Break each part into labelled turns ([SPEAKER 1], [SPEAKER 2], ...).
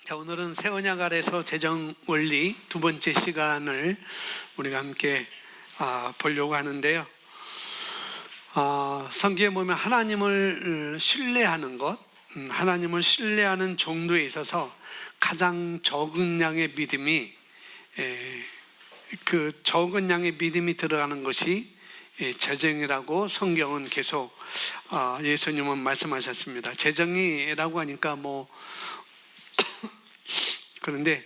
[SPEAKER 1] 자, 오늘은 새 언약 아래서 재정 원리 두 번째 시간을 우리가 함께 보려고 하는데요. 성경에 보면 하나님을 신뢰하는 것, 하나님을 신뢰하는 정도에 있어서 가장 적은 양의 믿음이 그 적은 양의 믿음이 들어가는 것이 재정이라고 성경은 계속 예수님은 말씀하셨습니다. 재정이라고 하니까 그런데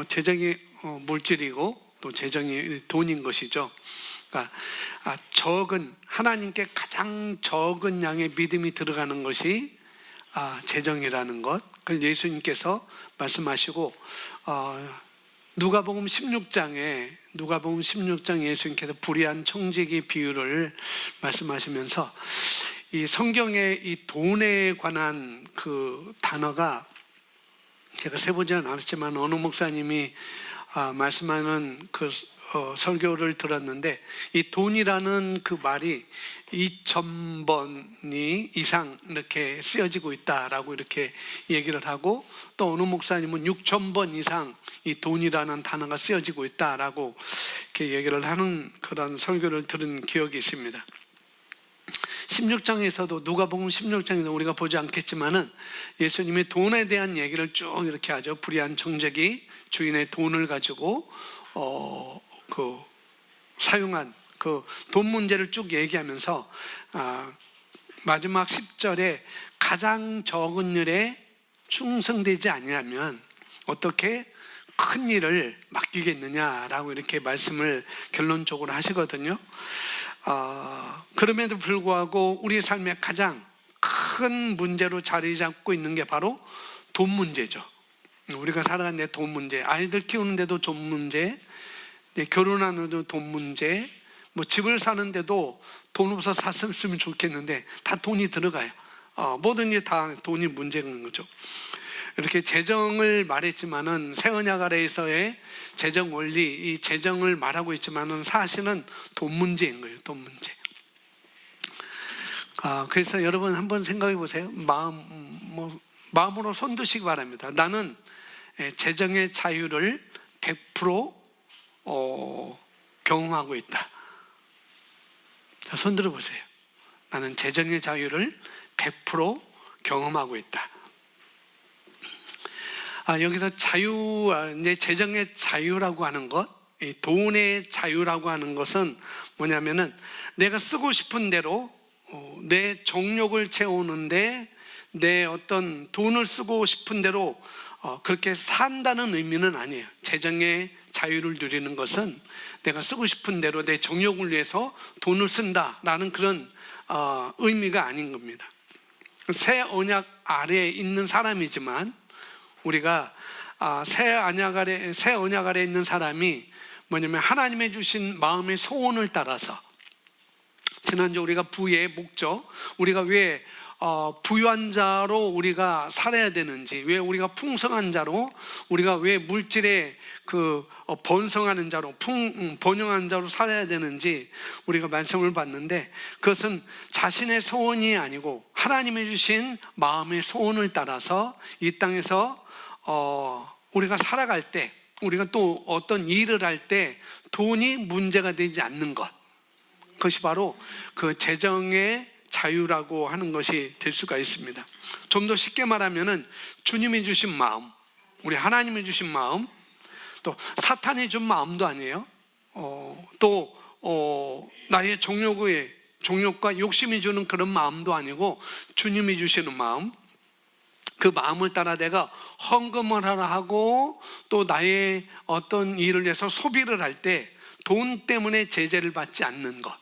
[SPEAKER 1] 재정이 물질이고 또 재정이 돈인 것이죠. 그러니까 적은 하나님께 가장 적은 양의 믿음이 들어가는 것이 재정이라는 것. 그걸 예수님께서 말씀하시고 누가복음 16장에 예수님께서 불의한 청지기 비유를 말씀하시면서 이 성경의 이 돈에 관한 그 단어가 제가 세보지는 않았지만 어느 목사님이 말씀하는 그 설교를 들었는데, 이 돈이라는 그 말이 2,000번이 이상 이렇게 쓰여지고 있다라고 이렇게 얘기를 하고, 또 어느 목사님은 6,000번 이상 이 돈이라는 단어가 쓰여지고 있다라고 이렇게 얘기를 하는 그런 설교를 들은 기억이 있습니다. 16장에서도 누가복음 16장에서 우리가 보지 않겠지만은 예수님이 돈에 대한 얘기를 쭉 이렇게 하죠. 불의한 청지기 주인의 돈을 가지고 사용한 그 돈 문제를 쭉 얘기하면서 마지막 10절에 가장 적은 일에 충성되지 아니하면 어떻게 큰 일을 맡기겠느냐라고 이렇게 말씀을 결론적으로 하시거든요. 그럼에도 불구하고 우리 삶의 가장 큰 문제로 자리 잡고 있는 게 바로 돈 문제죠. 우리가 살아가는 데 돈 문제, 아이들 키우는데도 돈 문제, 결혼하는데도 돈 문제, 집을 사는데도 돈 없어서 샀으면 좋겠는데 다 돈이 들어가요. 뭐든지 다 돈이 문제인 거죠. 이렇게 재정을 말했지만은 새 언약 아래에서의 재정 원리, 이 재정을 말하고 있지만은 사실은 돈 문제인 거예요. 돈 문제. 그래서 여러분 한번 생각해 보세요. 마음으로 손드시기 바랍니다. 나는 재정의 자유를 100% 경험하고 있다. 자, 손들어 보세요. 나는 재정의 자유를 100% 경험하고 있다. 여기서 자유, 이제 재정의 자유라고 하는 것, 돈의 자유라고 하는 것은 뭐냐면은 내가 쓰고 싶은 대로 내 정욕을 채우는데 내 어떤 돈을 쓰고 싶은 대로 그렇게 산다는 의미는 아니에요. 재정의 자유를 누리는 것은 내가 쓰고 싶은 대로 내 정욕을 위해서 돈을 쓴다라는 그런 의미가 아닌 겁니다. 새 언약 아래에 있는 사람이지만 우리가 새 언약 아래에 있는 사람이 뭐냐면 하나님의 주신 마음의 소원을 따라서, 지난주 우리가 부의 목적, 우리가 왜 부유한 자로 우리가 살아야 되는지, 왜 우리가 풍성한 자로, 우리가 왜 물질에 번성하는 자로, 번영한 자로 살아야 되는지 우리가 말씀을 봤는데, 그것은 자신의 소원이 아니고 하나님의 주신 마음의 소원을 따라서 이 땅에서 우리가 살아갈 때, 우리가 또 어떤 일을 할 때 돈이 문제가 되지 않는 것, 그것이 바로 그 재정의 자유라고 하는 것이 될 수가 있습니다. 좀 더 쉽게 말하면은 주님이 주신 마음, 우리 하나님이 주신 마음, 또 사탄이 준 마음도 아니에요. 또 나의 정욕과 욕심이 주는 그런 마음도 아니고 주님이 주시는 마음, 그 마음을 따라 내가 헌금을 하라 하고 또 나의 어떤 일을 위해서 소비를 할 때 돈 때문에 제재를 받지 않는 것,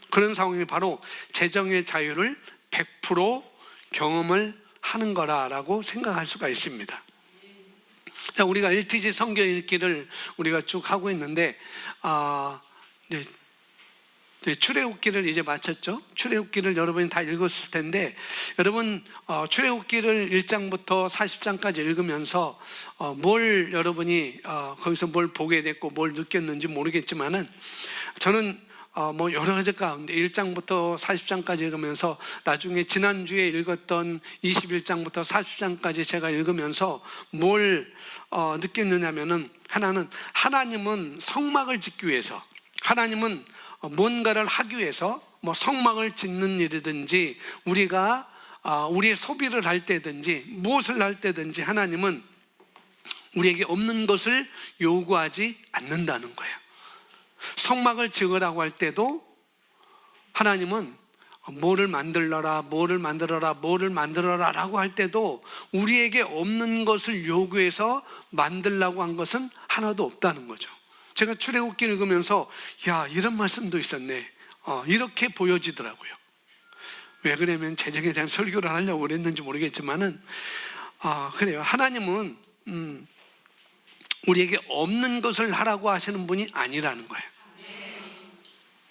[SPEAKER 1] 그런 상황이 바로 재정의 자유를 100% 경험을 하는 거라고 생각할 수가 있습니다. 자, 우리가 LTG 성경 읽기를 우리가 쭉 하고 있는데 출애굽기를 이제 마쳤죠. 출애굽기를 여러분이 다 읽었을 텐데, 여러분 출애굽기를 1장부터 40장까지 읽으면서 뭘 여러분이 거기서 뭘 보게 됐고 뭘 느꼈는지 모르겠지만은, 저는 뭐 여러 가지 가운데 1장부터 40장까지 읽으면서 나중에 지난주에 읽었던 21장부터 40장까지 제가 읽으면서 뭘 느꼈느냐면은, 하나는 하나님은 성막을 짓기 위해서, 하나님은 뭔가를 하기 위해서 뭐 성막을 짓는 일이든지 우리가 우리의 소비를 할 때든지 무엇을 할 때든지 하나님은 우리에게 없는 것을 요구하지 않는다는 거예요. 성막을 지으라고 할 때도 하나님은 뭐를 만들어라, 뭐를 만들어라, 뭐를 만들어라 라고 할 때도 우리에게 없는 것을 요구해서 만들라고 한 것은 하나도 없다는 거죠. 제가 출애굽기 읽으면서 야, 이런 말씀도 있었네, 이렇게 보여지더라고요. 왜 그러면 재정에 대한 설교를 하려고 그랬는지 모르겠지만은 그래요. 하나님은 우리에게 없는 것을 하라고 하시는 분이 아니라는 거예요.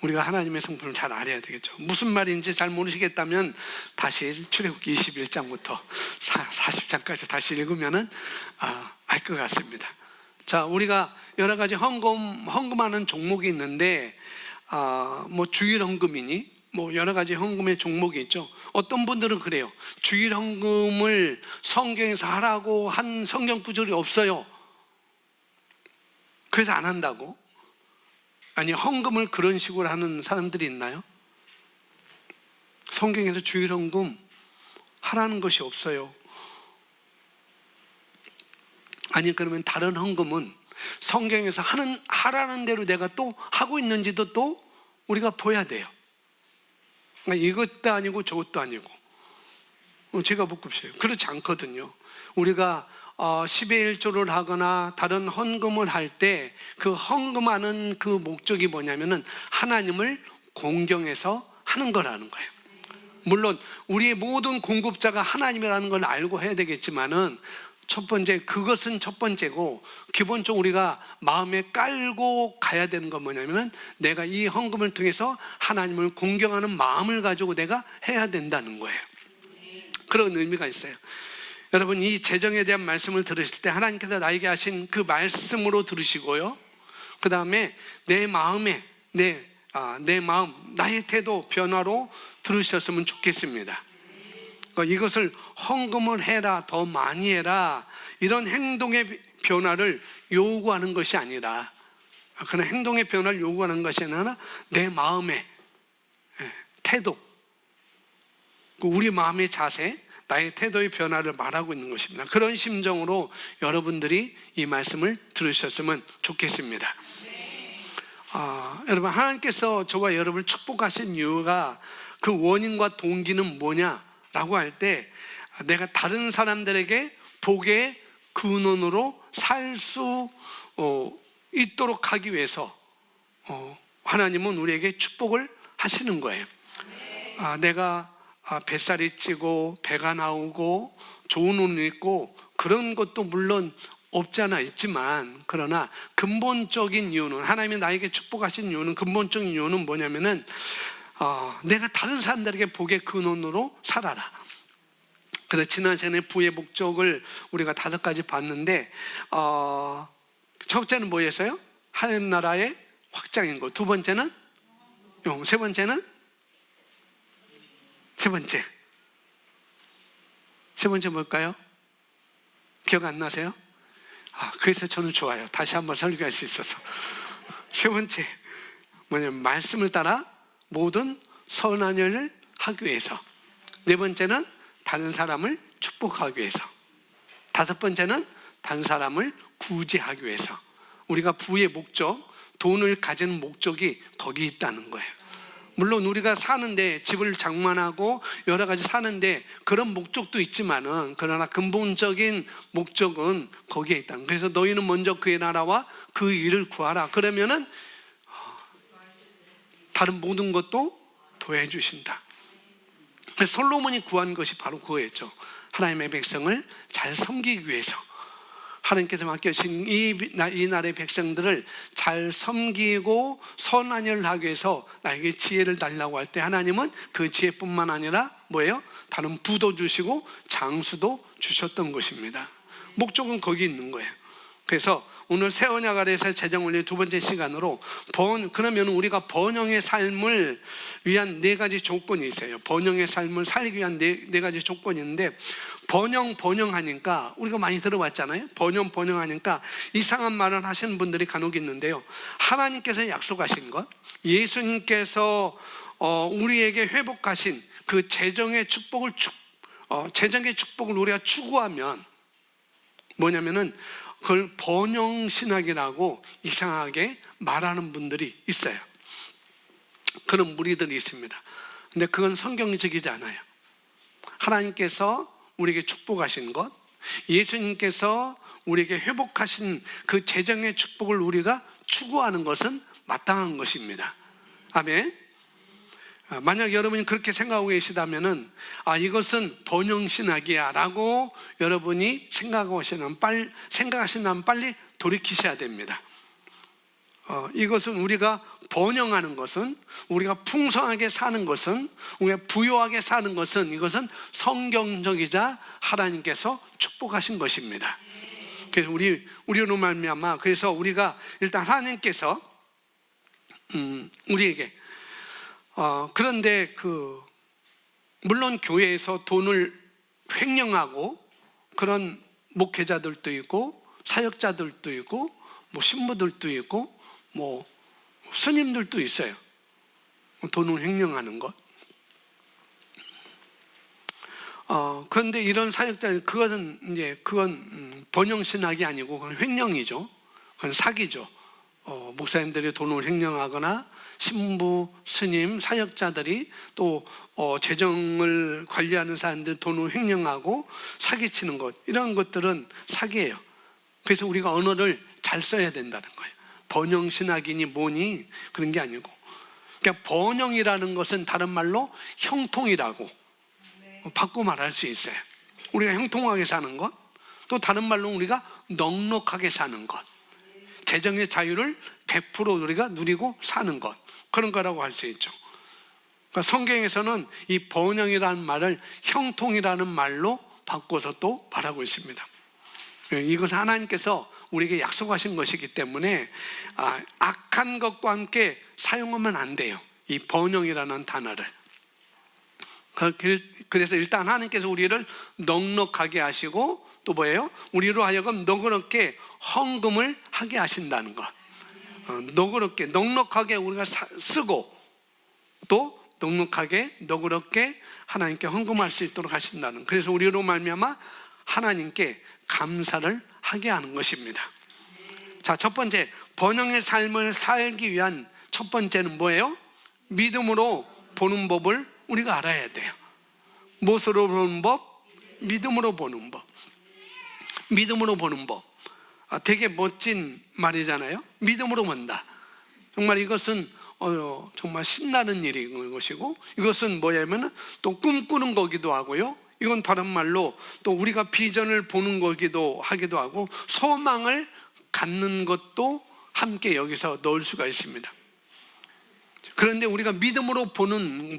[SPEAKER 1] 우리가 하나님의 성품을 잘 알아야 되겠죠. 무슨 말인지 잘 모르시겠다면 다시 출애굽기 21장부터 40장까지 다시 읽으면은 알 것 같습니다. 자, 우리가 여러 가지 헌금하는 종목이 있는데 뭐 주일 헌금이니 뭐 여러 가지 헌금의 종목이 있죠. 어떤 분들은 그래요. 주일 헌금을 성경에서 하라고 한 성경 구절이 없어요. 그래서 안 한다고? 아니, 헌금을 그런 식으로 하는 사람들이 있나요? 성경에서 주일 헌금 하라는 것이 없어요. 아니, 그러면 다른 헌금은 성경에서 하라는 대로 내가 또 하고 있는지도 또 우리가 봐야 돼요. 그러니까 이것도 아니고 저것도 아니고. 제가 묻고 싶어요. 그렇지 않거든요. 우리가 10의 1조를 하거나 다른 헌금을 할 때 그 헌금하는 그 목적이 뭐냐면은 하나님을 공경해서 하는 거라는 거예요. 물론 우리의 모든 공급자가 하나님이라는 걸 알고 해야 되겠지만은 첫 번째, 그것은 첫 번째고, 기본적으로 우리가 마음에 깔고 가야 되는 건 뭐냐면은 내가 이 헌금을 통해서 하나님을 공경하는 마음을 가지고 내가 해야 된다는 거예요. 그런 의미가 있어요. 여러분, 이 재정에 대한 말씀을 들으실 때 하나님께서 나에게 하신 그 말씀으로 들으시고요, 그 다음에 내 마음에 내 마음, 나의 태도 변화로 들으셨으면 좋겠습니다. 이것을 헌금을 해라, 더 많이 해라, 이런 행동의 변화를 요구하는 것이 아니라, 그런 행동의 변화를 요구하는 것이 아니라 내 마음의 태도, 우리 마음의 자세, 나의 태도의 변화를 말하고 있는 것입니다. 그런 심정으로 여러분들이 이 말씀을 들으셨으면 좋겠습니다. 여러분, 하나님께서 저와 여러분을 축복하신 이유가, 그 원인과 동기는 뭐냐라고 할 때, 내가 다른 사람들에게 복의 근원으로 살 수 있도록 하기 위해서 하나님은 우리에게 축복을 하시는 거예요. 내가 뱃살이 찌고 배가 나오고 좋은 옷을 입고 그런 것도 물론 없지 않아 있지만, 그러나 근본적인 이유는, 하나님이 나에게 축복하신 이유는, 근본적인 이유는 뭐냐면은 내가 다른 사람들에게 복의 근원으로 살아라. 그래서 지난 시간에 부의 목적을 우리가 5가지 봤는데, 첫 번째는 뭐였어요? 하나님 나라의 확장인 것. 두 번째는 세 번째는 세 번째 뭘까요? 기억 안 나세요? 그래서 저는 좋아요. 다시 한번 설교할 수 있어서. 세 번째 뭐냐면, 말씀을 따라 모든 선한 일을 하기 위해서. 네 번째는 다른 사람을 축복하기 위해서. 다섯 번째는 다른 사람을 구제하기 위해서. 우리가 부의 목적, 돈을 가지는 목적이 거기 있다는 거예요. 물론 우리가 사는데, 집을 장만하고 여러 가지 사는데 그런 목적도 있지만은, 그러나 근본적인 목적은 거기에 있다는 거예요. 그래서 너희는 먼저 그의 나라와 그 일을 구하라. 그러면은 다른 모든 것도 더해 주신다. 솔로몬이 구한 것이 바로 그거였죠. 하나님의 백성을 잘 섬기기 위해서. 하나님께서 맡겨주신 이 나라의 백성들을 잘 섬기고 선한 일을 하기 위해서 나에게 지혜를 달라고 할 때, 하나님은 그 지혜뿐만 아니라 뭐예요? 다른 부도 주시고 장수도 주셨던 것입니다. 목적은 거기 있는 거예요. 그래서 오늘 새 언약 아래에서 재정 원리 두 번째 시간으로 그러면 우리가 번영의 삶을 위한 네 가지 조건이 있어요. 번영의 삶을 살기 위한 네 가지 조건이 있는데, 번영하니까 우리가 많이 들어봤잖아요. 번영하니까 이상한 말을 하시는 분들이 간혹 있는데요. 하나님께서 약속하신 것, 예수님께서 우리에게 회복하신 그 재정의 축복을 우리가 추구하면 뭐냐면은 그걸 번영신학이라고 이상하게 말하는 분들이 있어요. 그런 무리들이 있습니다. 근데 그건 성경적이지 않아요. 하나님께서 우리에게 축복하신 것, 예수님께서 우리에게 회복하신 그 재정의 축복을 우리가 추구하는 것은 마땅한 것입니다. 아멘. 만약 여러분이 그렇게 생각하고 계시다면은 이것은 번영신학이야 라고 여러분이 생각하신다면 빨리 돌이키셔야 됩니다. 이것은 우리가 번영하는 것은, 우리가 풍성하게 사는 것은, 우리가 부유하게 사는 것은, 이것은 성경적이자 하나님께서 축복하신 것입니다. 그래서 우리로 말미암아, 그래서 우리가 일단 하나님께서 우리에게 그런데 물론 교회에서 돈을 횡령하고 그런 목회자들도 있고 사역자들도 있고 신부들도 있고 스님들도 있어요. 돈을 횡령하는 것. 그런데 이런 사역자, 그건 번영신학이 아니고 그건 횡령이죠. 그건 사기죠. 목사님들이 돈을 횡령하거나 신부, 스님, 사역자들이 또 재정을 관리하는 사람들 돈을 횡령하고 사기치는 것, 이런 것들은 사기예요. 그래서 우리가 언어를 잘 써야 된다는 거예요. 번영신학이니 뭐니 그런 게 아니고, 그러니까 번영이라는 것은 다른 말로 형통이라고 바꿔 말할 수 있어요. 우리가 형통하게 사는 것, 또 다른 말로 우리가 넉넉하게 사는 것, 재정의 자유를 100% 우리가 누리고 사는 것, 그런 거라고 할 수 있죠. 그러니까 성경에서는 이 번영이라는 말을 형통이라는 말로 바꿔서 또 말하고 있습니다. 이것은 하나님께서 우리에게 약속하신 것이기 때문에 악한 것과 함께 사용하면 안 돼요. 이 번영이라는 단어를. 그래서 일단 하나님께서 우리를 넉넉하게 하시고 또 뭐예요? 우리로 하여금 너그럽게 헌금을 하게 하신다는 것. 넉넉하게 우리가 쓰고 또 너그럽게 하나님께 헌금할 수 있도록 하신다는. 그래서 우리로 말미암아 하나님께 감사를 하게 하는 것입니다. 자, 첫 번째, 번영의 삶을 살기 위한 첫 번째는 뭐예요? 믿음으로 보는 법을 우리가 알아야 돼요. 무엇으로 보는 법? 믿음으로 보는 법. 믿음으로 보는 법. 되게 멋진 말이잖아요. 믿음으로 본다. 정말 이것은 정말 신나는 일인 것이고, 이것은 뭐냐면 또 꿈꾸는 거기도 하고요. 이건 다른 말로 또 우리가 비전을 보는 거기도 하기도 하고, 소망을 갖는 것도 함께 여기서 넣을 수가 있습니다. 그런데 우리가 믿음으로 보는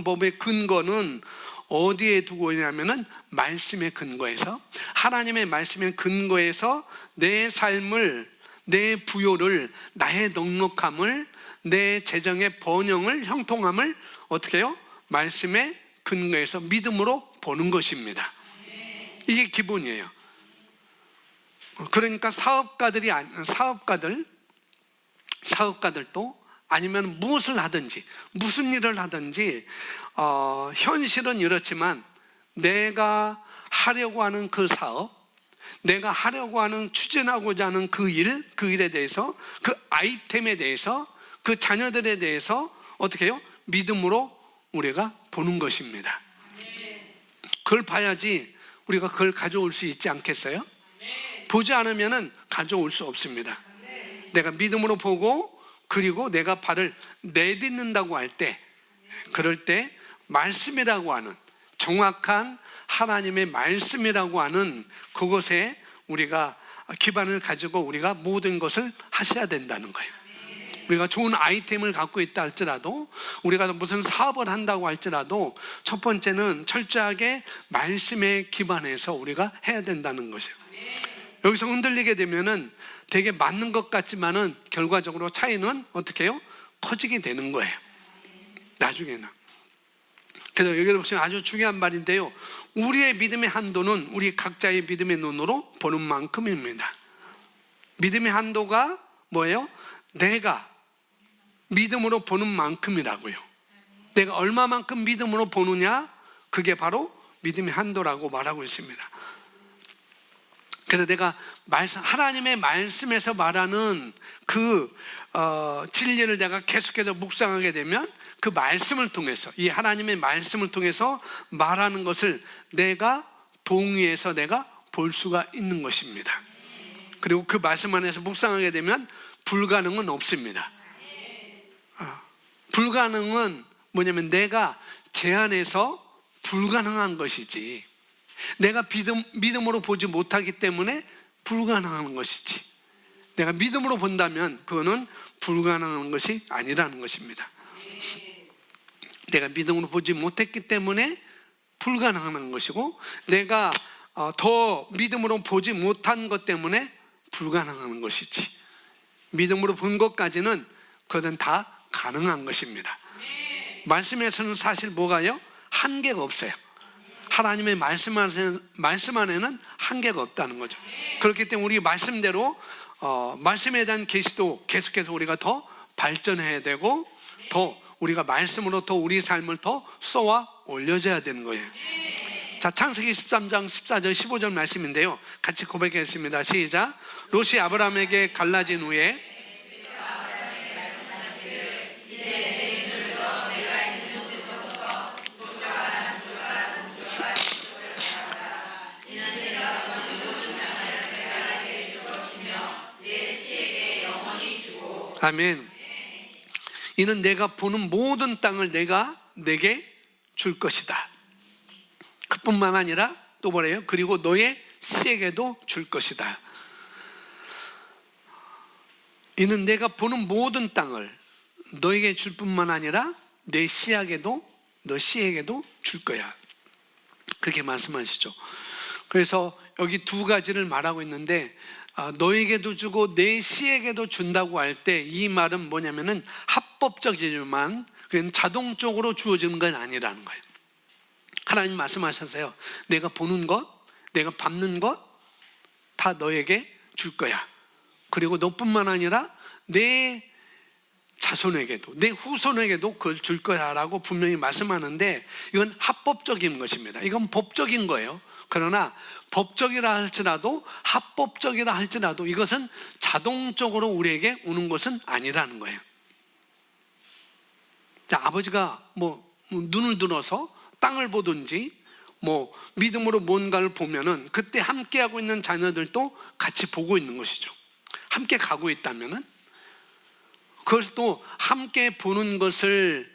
[SPEAKER 1] 법의 근거는 어디에 두고 있냐면은 말씀의 근거에서, 하나님의 말씀의 근거에서 내 삶을, 내 부요를, 나의 넉넉함을, 내 재정의 번영을, 형통함을 어떻게 해요? 말씀의 근거에서 믿음으로 보는 것입니다. 이게 기본이에요. 그러니까 사업가들도 아니면 무엇을 하든지, 무슨 일을 하든지 현실은 이렇지만 내가 하려고 하는 그 사업, 내가 하려고 하는, 추진하고자 하는 그 일에 대해서, 그 아이템에 대해서, 그 자녀들에 대해서 어떻게 해요? 믿음으로 우리가 보는 것입니다. 그걸 봐야지 우리가 그걸 가져올 수 있지 않겠어요? 보지 않으면 가져올 수 없습니다. 내가 믿음으로 보고, 그리고 내가 발을 내딛는다고 할 때, 그럴 때 말씀이라고 하는, 정확한 하나님의 말씀이라고 하는 그것에 우리가 기반을 가지고 우리가 모든 것을 하셔야 된다는 거예요. 우리가 좋은 아이템을 갖고 있다 할지라도, 우리가 무슨 사업을 한다고 할지라도 첫 번째는 철저하게 말씀에 기반해서 우리가 해야 된다는 것이에요. 여기서 흔들리게 되면은 되게 맞는 것 같지만은 결과적으로 차이는 어떻게 해요? 커지게 되는 거예요, 나중에는. 그래서 여기 보시면 아주 중요한 말인데요, 우리의 믿음의 한도는 우리 각자의 믿음의 눈으로 보는 만큼입니다. 믿음의 한도가 뭐예요? 내가 믿음으로 보는 만큼이라고요. 내가 얼마만큼 믿음으로 보느냐, 그게 바로 믿음의 한도라고 말하고 있습니다. 그래서 내가 하나님의 말씀에서 말하는 그 진리를 내가 계속해서 묵상하게 되면 그 말씀을 통해서, 이 하나님의 말씀을 통해서 말하는 것을 내가 동의해서 내가 볼 수가 있는 것입니다. 그리고 그 말씀 안에서 묵상하게 되면 불가능은 없습니다. 불가능은 뭐냐면 내가 제한해서 불가능한 것이지, 내가 믿음으로 보지 못하기 때문에 불가능한 것이지, 내가 믿음으로 본다면 그거는 불가능한 것이 아니라는 것입니다. 내가 믿음으로 보지 못했기 때문에 불가능한 것이고, 내가 더 믿음으로 보지 못한 것 때문에 불가능한 것이지, 믿음으로 본 것까지는 그것은 다 가능한 것입니다. 말씀에서는 사실 뭐가요? 한계가 없어요. 하나님의 말씀 안에는 한계가 없다는 거죠. 그렇기 때문에 우리 말씀대로 말씀에 대한 계시도 계속해서 우리가 더 발전해야 되고, 더 우리가 말씀으로 더 우리 삶을 더 쏘아 올려줘야 되는 거예요. 자, 창세기 13장 14절 15절 말씀인데요, 같이 고백하겠습니다. 시작. 롯이 아브라함에게 갈라진 후에 아멘. 이는 내가 보는 모든 땅을 내가 내게 줄 것이다. 그뿐만 아니라 또 뭐래요? 그리고 너의 씨에게도 줄 것이다. 이는 내가 보는 모든 땅을 너에게 줄 뿐만 아니라 내 씨에게도, 너 씨에게도 줄 거야. 그렇게 말씀하시죠. 그래서 여기 두 가지를 말하고 있는데, 너에게도 주고 내 씨에게도 준다고 할 때 이 말은 뭐냐면은 합법적이지만 그건 자동적으로 주어지는 건 아니라는 거예요. 하나님 말씀하셨어요. 내가 보는 것, 내가 밟는 것 다 너에게 줄 거야. 그리고 너뿐만 아니라 내 자손에게도, 내 후손에게도 그걸 줄 거야라고 분명히 말씀하는데, 이건 합법적인 것입니다. 이건 법적인 거예요. 그러나 법적이라 할지라도, 합법적이라 할지라도 이것은 자동적으로 우리에게 오는 것은 아니라는 거예요. 자, 아버지가 눈을 들어서 땅을 보든지 믿음으로 뭔가를 보면은 그때 함께하고 있는 자녀들도 같이 보고 있는 것이죠. 함께 가고 있다면은 그걸 또 함께 보는 것을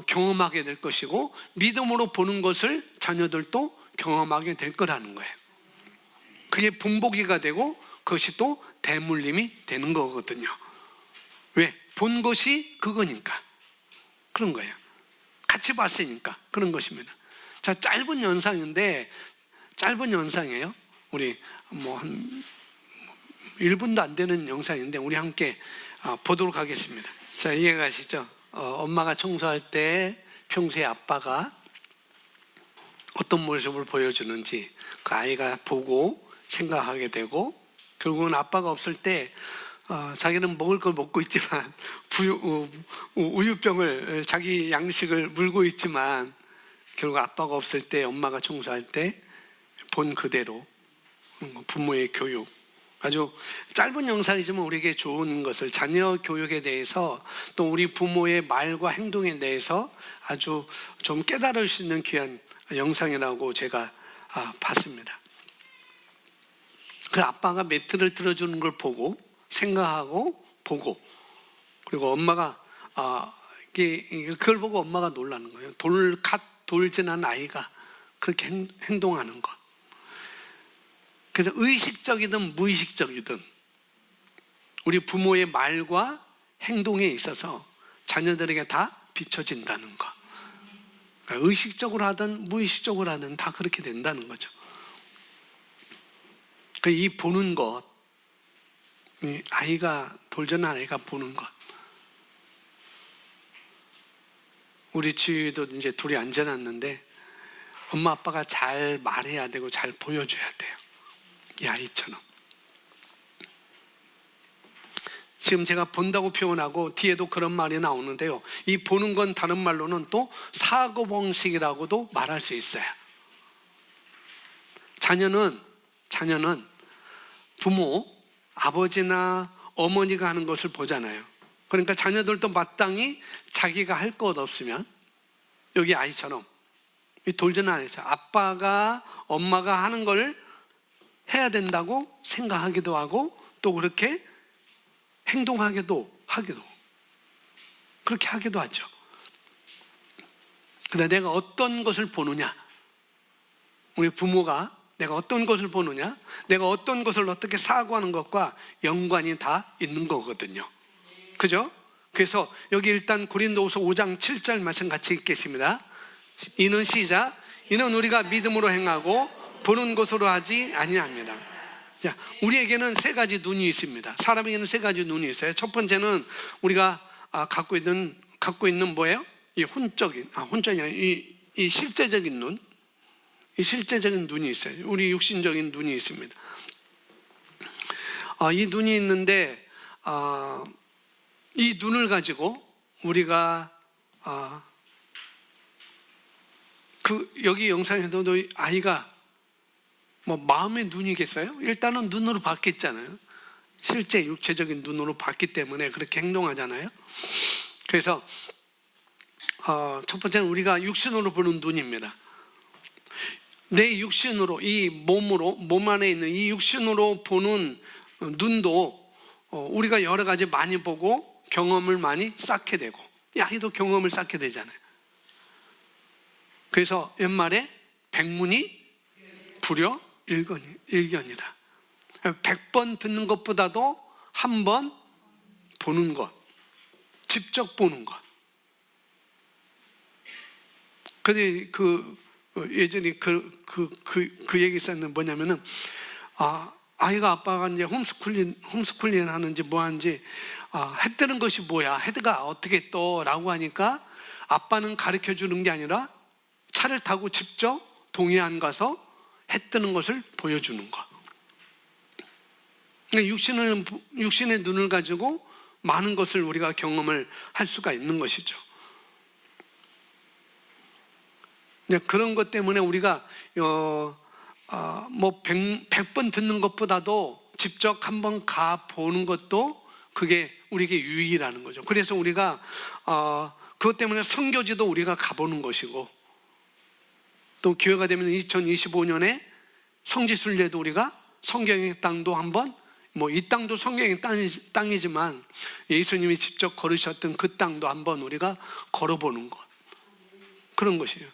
[SPEAKER 1] 경험하게 될 것이고, 믿음으로 보는 것을 자녀들도 경험하게 될 거라는 거예요. 그게 본보기가 되고 그것이 또 대물림이 되는 거거든요. 왜? 본 것이 그거니까 그런 거예요. 같이 봤으니까 그런 것입니다. 자, 짧은 영상인데, 짧은 영상이에요. 우리 한 1분도 안 되는 영상인데 우리 함께 보도록 하겠습니다. 자, 이해가시죠? 엄마가 청소할 때 평소에 아빠가 어떤 모습을 보여주는지 그 아이가 보고 생각하게 되고, 결국은 아빠가 없을 때 자기는 먹을 걸 먹고 있지만 우유병을, 자기 양식을 물고 있지만, 결국 아빠가 없을 때 엄마가 청소할 때 본 그대로 부모의 교육, 아주 짧은 영상이지만 우리에게 좋은 것을, 자녀 교육에 대해서 또 우리 부모의 말과 행동에 대해서 아주 좀 깨달을 수 있는 귀한 영상이라고 제가 봤습니다. 그 아빠가 매트를 들어주는 걸 보고 생각하고 보고, 그리고 엄마가 그걸 보고 엄마가 놀라는 거예요. 돌진한 아이가 그렇게 행동하는 것. 그래서 의식적이든 무의식적이든 우리 부모의 말과 행동에 있어서 자녀들에게 다 비춰진다는 것. 그러니까 의식적으로 하든 무의식적으로 하든 다 그렇게 된다는 거죠. 이 보는 것, 이 아이가 돌전한 아이가 보는 것. 우리 지휘도 이제 둘이 앉아놨는데 엄마 아빠가 잘 말해야 되고 잘 보여줘야 돼요. 이 아이처럼. 지금 제가 본다고 표현하고 뒤에도 그런 말이 나오는데요. 이 보는 건 다른 말로는 또 사고방식이라고도 말할 수 있어요. 자녀는 부모, 아버지나 어머니가 하는 것을 보잖아요. 그러니까 자녀들도 마땅히 자기가 할 것 없으면 여기 아이처럼 이 돌전 안에서 아빠가 엄마가 하는 걸 해야 된다고 생각하기도 하고 또 그렇게 행동하기도 그렇게 하기도 하죠. 근데 내가 어떤 것을 보느냐, 우리 부모가 내가 어떤 것을 보느냐, 내가 어떤 것을 어떻게 사고하는 것과 연관이 다 있는 거거든요. 그죠? 그래서 여기 일단 고린도후서 5장 7절 말씀 같이 읽겠습니다. 이는 시작, 이는 우리가 믿음으로 행하고 보는 것으로 하지 아니합니다. 자, 우리에게는 세 가지 눈이 있습니다. 사람에게는 세 가지 눈이 있어요. 첫 번째는 우리가 갖고 있는 뭐예요? 이 혼적인 이 실제적인 눈, 이 실제적인 눈이 있어요. 우리 육신적인 눈이 있습니다. 이 눈이 있는데 이 눈을 가지고 우리가 여기 영상에도 아이가 뭐 마음의 눈이겠어요? 일단은 눈으로 봤겠잖아요. 실제 육체적인 눈으로 봤기 때문에 그렇게 행동하잖아요. 그래서 첫 번째는 우리가 육신으로 보는 눈입니다. 내 육신으로, 이 몸 안에 있는 이 육신으로 보는 눈도 우리가 여러 가지 많이 보고 경험을 많이 쌓게 되고, 이 아이도 경험을 쌓게 되잖아요. 그래서 옛말에 백문이 불여 일견이라. 100번 듣는 것보다도 한 번 보는 것, 직접 보는 것. 근데 예전에 그 얘기 있었는데 뭐냐면은 아이가 아빠가 이제 홈스쿨링 하는지 뭐 하는지 해 뜨는 것이 뭐야, 헤드가 어떻게 떠라고 하니까 아빠는 가르쳐 주는 게 아니라 차를 타고 직접 동해안 가서 해 뜨는 것을 보여주는 것. 그러니까 육신의 눈을 가지고 많은 것을 우리가 경험을 할 수가 있는 것이죠. 그런 것 때문에 우리가 뭐 100번 듣는 것보다도 직접 한번 가 보는 것도 그게 우리에게 유익이라는 거죠. 그래서 우리가 그것 때문에 선교지도 우리가 가보는 것이고, 또 기회가 되면 2025년에 성지순례도 우리가 성경의 땅도 한번, 뭐 이 땅도 성경의 땅이지만 예수님이 직접 걸으셨던 그 땅도 한번 우리가 걸어보는 것, 그런 것이에요.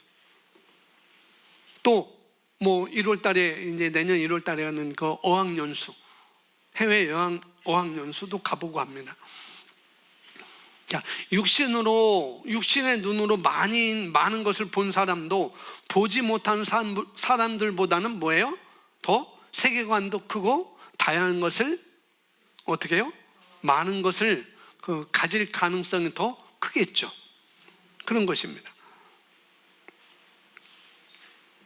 [SPEAKER 1] 또 뭐 1월 달에 이제 내년 1월 달에 하는 그 어학연수, 해외 어학연수도 가보고 합니다. 자, 육신의 눈으로 많은 것을 본 사람도 보지 못하는 사람들보다는 뭐예요? 더 세계관도 크고 다양한 것을 어떻게 해요? 많은 것을 가질 가능성이 더 크겠죠. 그런 것입니다.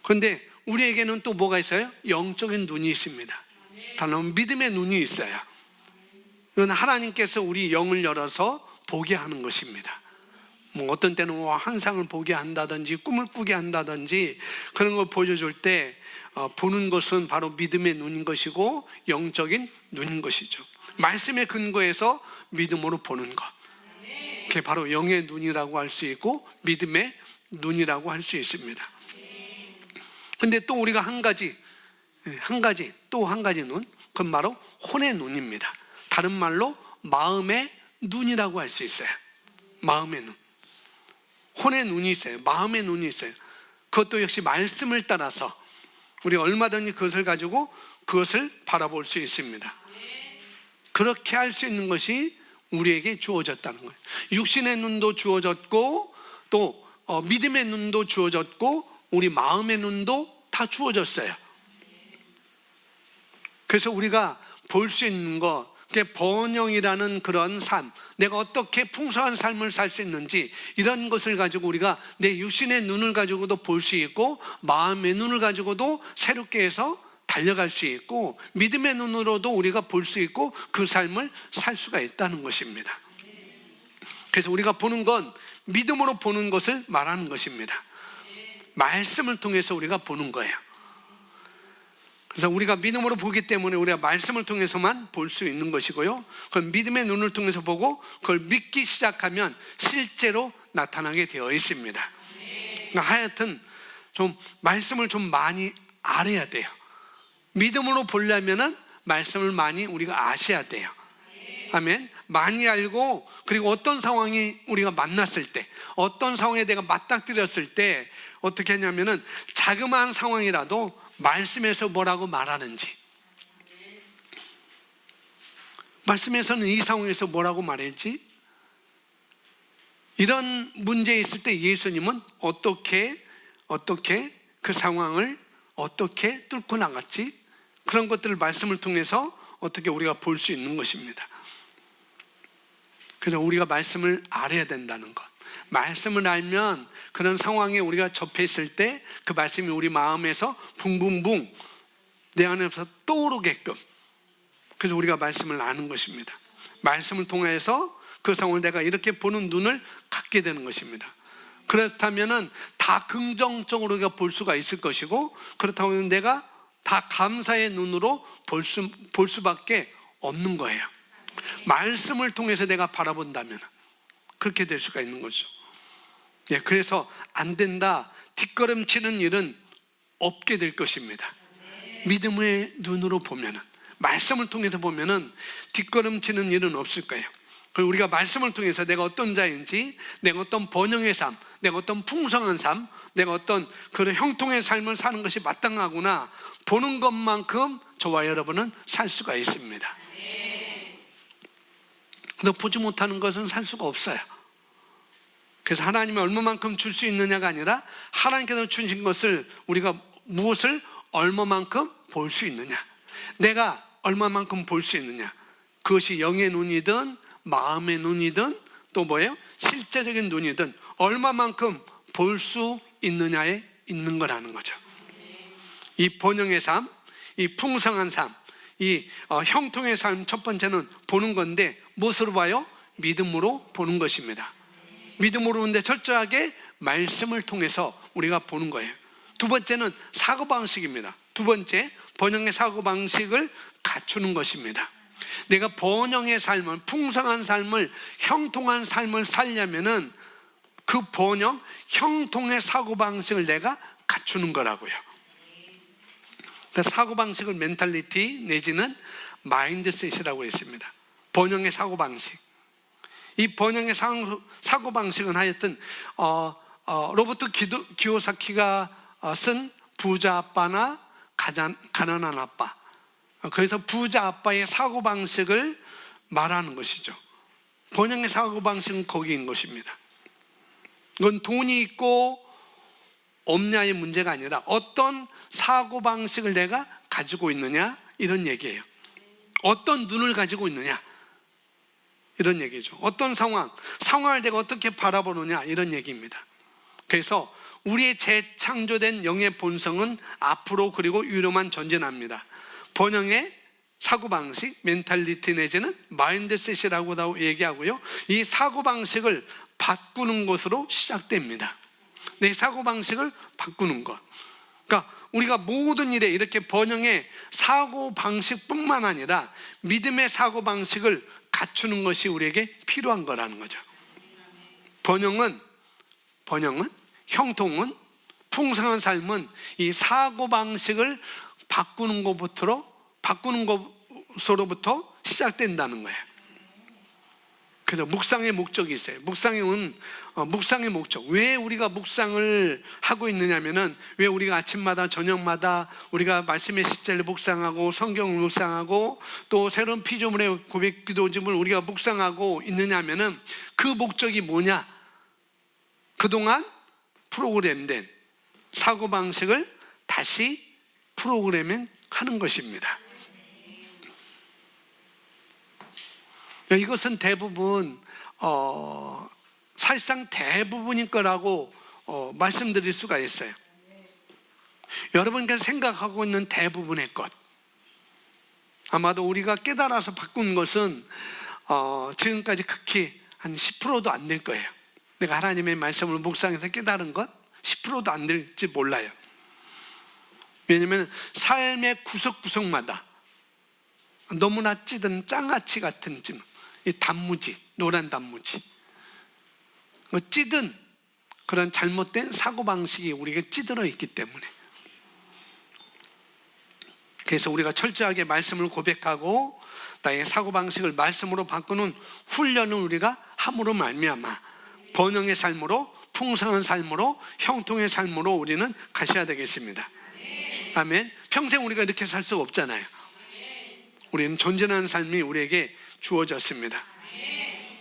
[SPEAKER 1] 그런데 우리에게는 또 뭐가 있어요? 영적인 눈이 있습니다. 단연 믿음의 눈이 있어요. 이건 하나님께서 우리 영을 열어서 보게 하는 것입니다. 뭐 어떤 때는 환상을 보게 한다든지 꿈을 꾸게 한다든지 그런 걸 보여줄 때 보는 것은 바로 믿음의 눈인 것이고 영적인 눈인 것이죠. 말씀에 근거해서 믿음으로 보는 것, 그게 바로 영의 눈이라고 할 수 있고 믿음의 눈이라고 할 수 있습니다. 근데 또 우리가 한 가지 눈, 그건 바로 혼의 눈입니다. 다른 말로 마음의 눈이라고 할 수 있어요. 마음의 눈, 혼의 눈이 있어요. 마음의 눈이 있어요. 그것도 역시 말씀을 따라서 우리 얼마든지 그것을 가지고 그것을 바라볼 수 있습니다. 그렇게 할 수 있는 것이 우리에게 주어졌다는 거예요. 육신의 눈도 주어졌고 또 믿음의 눈도 주어졌고 우리 마음의 눈도 다 주어졌어요. 그래서 우리가 볼 수 있는 것, 그게 번영이라는 그런 삶, 내가 어떻게 풍성한 삶을 살 수 있는지, 이런 것을 가지고 우리가 내 육신의 눈을 가지고도 볼 수 있고, 마음의 눈을 가지고도 새롭게 해서 달려갈 수 있고, 믿음의 눈으로도 우리가 볼 수 있고, 그 삶을 살 수가 있다는 것입니다. 그래서 우리가 보는 건 믿음으로 보는 것을 말하는 것입니다. 말씀을 통해서 우리가 보는 거예요. 그래서 우리가 믿음으로 보기 때문에 우리가 말씀을 통해서만 볼 수 있는 것이고요, 그건 믿음의 눈을 통해서 보고 그걸 믿기 시작하면 실제로 나타나게 되어 있습니다. 그러니까 하여튼 좀 말씀을 좀 많이 알아야 돼요. 믿음으로 보려면은 말씀을 많이 우리가 아셔야 돼요. 아멘. 많이 알고, 그리고 어떤 상황이 우리가 만났을 때, 어떤 상황에 내가 맞닥뜨렸을 때 어떻게 하냐면은 자그마한 상황이라도 말씀에서 뭐라고 말하는지, 말씀에서는 이 상황에서 뭐라고 말했지, 이런 문제에 있을 때 예수님은 어떻게 그 상황을 어떻게 뚫고 나갔지, 그런 것들을 말씀을 통해서 어떻게 우리가 볼 수 있는 것입니다. 그래서 우리가 말씀을 알아야 된다는 것, 말씀을 알면 그런 상황에 우리가 접해 있을 때 그 말씀이 우리 마음에서 붕붕붕 내 안에서 떠오르게끔, 그래서 우리가 말씀을 아는 것입니다. 말씀을 통해서 그 상황을 내가 이렇게 보는 눈을 갖게 되는 것입니다. 그렇다면 다 긍정적으로 우리가 볼 수가 있을 것이고, 그렇다고 하면 내가 다 감사의 눈으로 볼 수밖에 없는 거예요. 말씀을 통해서 내가 바라본다면 그렇게 될 수가 있는 거죠. 예, 그래서 안 된다, 뒷걸음치는 일은 없게 될 것입니다. 믿음의 눈으로 보면은, 말씀을 통해서 보면은 뒷걸음치는 일은 없을 거예요. 그리고 우리가 말씀을 통해서 내가 어떤 자인지, 내가 어떤 번영의 삶, 내가 어떤 풍성한 삶, 내가 어떤 그런 형통의 삶을 사는 것이 마땅하구나 보는 것만큼 저와 여러분은 살 수가 있습니다. 근데 보지 못하는 것은 살 수가 없어요. 그래서 하나님이 얼마만큼 줄 수 있느냐가 아니라 하나님께서 주신 것을 우리가 무엇을 얼마만큼 볼 수 있느냐, 내가 얼마만큼 볼 수 있느냐, 그것이 영의 눈이든 마음의 눈이든 또 뭐예요? 실제적인 눈이든 얼마만큼 볼 수 있느냐에 있는 거라는 거죠. 이 번영의 삶, 이 풍성한 삶, 이 형통의 삶, 첫 번째는 보는 건데 무엇으로 봐요? 믿음으로 보는 것입니다. 믿음으로 보는데 철저하게 말씀을 통해서 우리가 보는 거예요. 두 번째는 사고방식입니다. 두 번째, 번영의 사고방식을 갖추는 것입니다. 내가 번영의 삶을, 풍성한 삶을, 형통한 삶을 살려면은 그 번영, 형통의 사고방식을 내가 갖추는 거라고요. 사고방식을 멘탈리티 내지는 마인드셋이라고 했습니다. 번영의 사고방식. 이 번영의 사고방식은 하여튼 로버트 기요사키가 쓴 부자 아빠나 가난한 아빠, 그래서 부자 아빠의 사고방식을 말하는 것이죠. 번영의 사고방식은 거기인 것입니다. 이건 돈이 있고 없냐의 문제가 아니라 어떤 사고방식을 내가 가지고 있느냐, 이런 얘기예요. 어떤 눈을 가지고 있느냐, 이런 얘기죠. 어떤 상황을 내가 어떻게 바라보느냐, 이런 얘기입니다. 그래서 우리의 재창조된 영의 본성은 앞으로 그리고 위로만 전진합니다. 번영의 사고방식, 멘탈리티 내지는 마인드셋이라고 얘기하고요, 이 사고방식을 바꾸는 것으로 시작됩니다. 내 사고방식을 바꾸는 것, 그러니까 우리가 모든 일에 이렇게 번영의 사고방식뿐만 아니라 믿음의 사고방식을 갖추는 것이 우리에게 필요한 거라는 거죠. 번영은, 형통은, 풍성한 삶은 이 사고방식을 바꾸는 것으로부터 시작된다는 거예요. 그래서 묵상의 목적이 있어요. 묵상의 목적. 왜 우리가 묵상을 하고 있느냐면은, 왜 우리가 아침마다 저녁마다 우리가 말씀의 십자를 묵상하고 성경을 묵상하고 또 새로운 피조물의 고백 기도집을 우리가 묵상하고 있느냐면은 그 목적이 뭐냐? 그동안 프로그램된 사고방식을 다시 프로그래밍 하는 것입니다. 이것은 대부분 사실상 대부분일 거라고 말씀드릴 수가 있어요. 여러분께서 생각하고 있는 대부분의 것, 아마도 우리가 깨달아서 바꾼 것은 지금까지 극히 한 10%도 안 될 거예요. 내가 하나님의 말씀을 묵상해서 깨달은 것 10%도 안 될지 몰라요. 왜냐하면 삶의 구석구석마다 너무나 찌든 장아찌 같은 이 단무지, 노란 단무지, 찌든 그런 잘못된 사고방식이 우리에게 찌들어 있기 때문에, 그래서 우리가 철저하게 말씀을 고백하고 나의 사고방식을 말씀으로 바꾸는 훈련을 우리가 함으로 말미암아 번영의 삶으로, 풍성한 삶으로, 형통의 삶으로 우리는 가셔야 되겠습니다. 아멘. 평생 우리가 이렇게 살 수가 없잖아요. 우리는 존재하는 삶이 우리에게 주어졌습니다.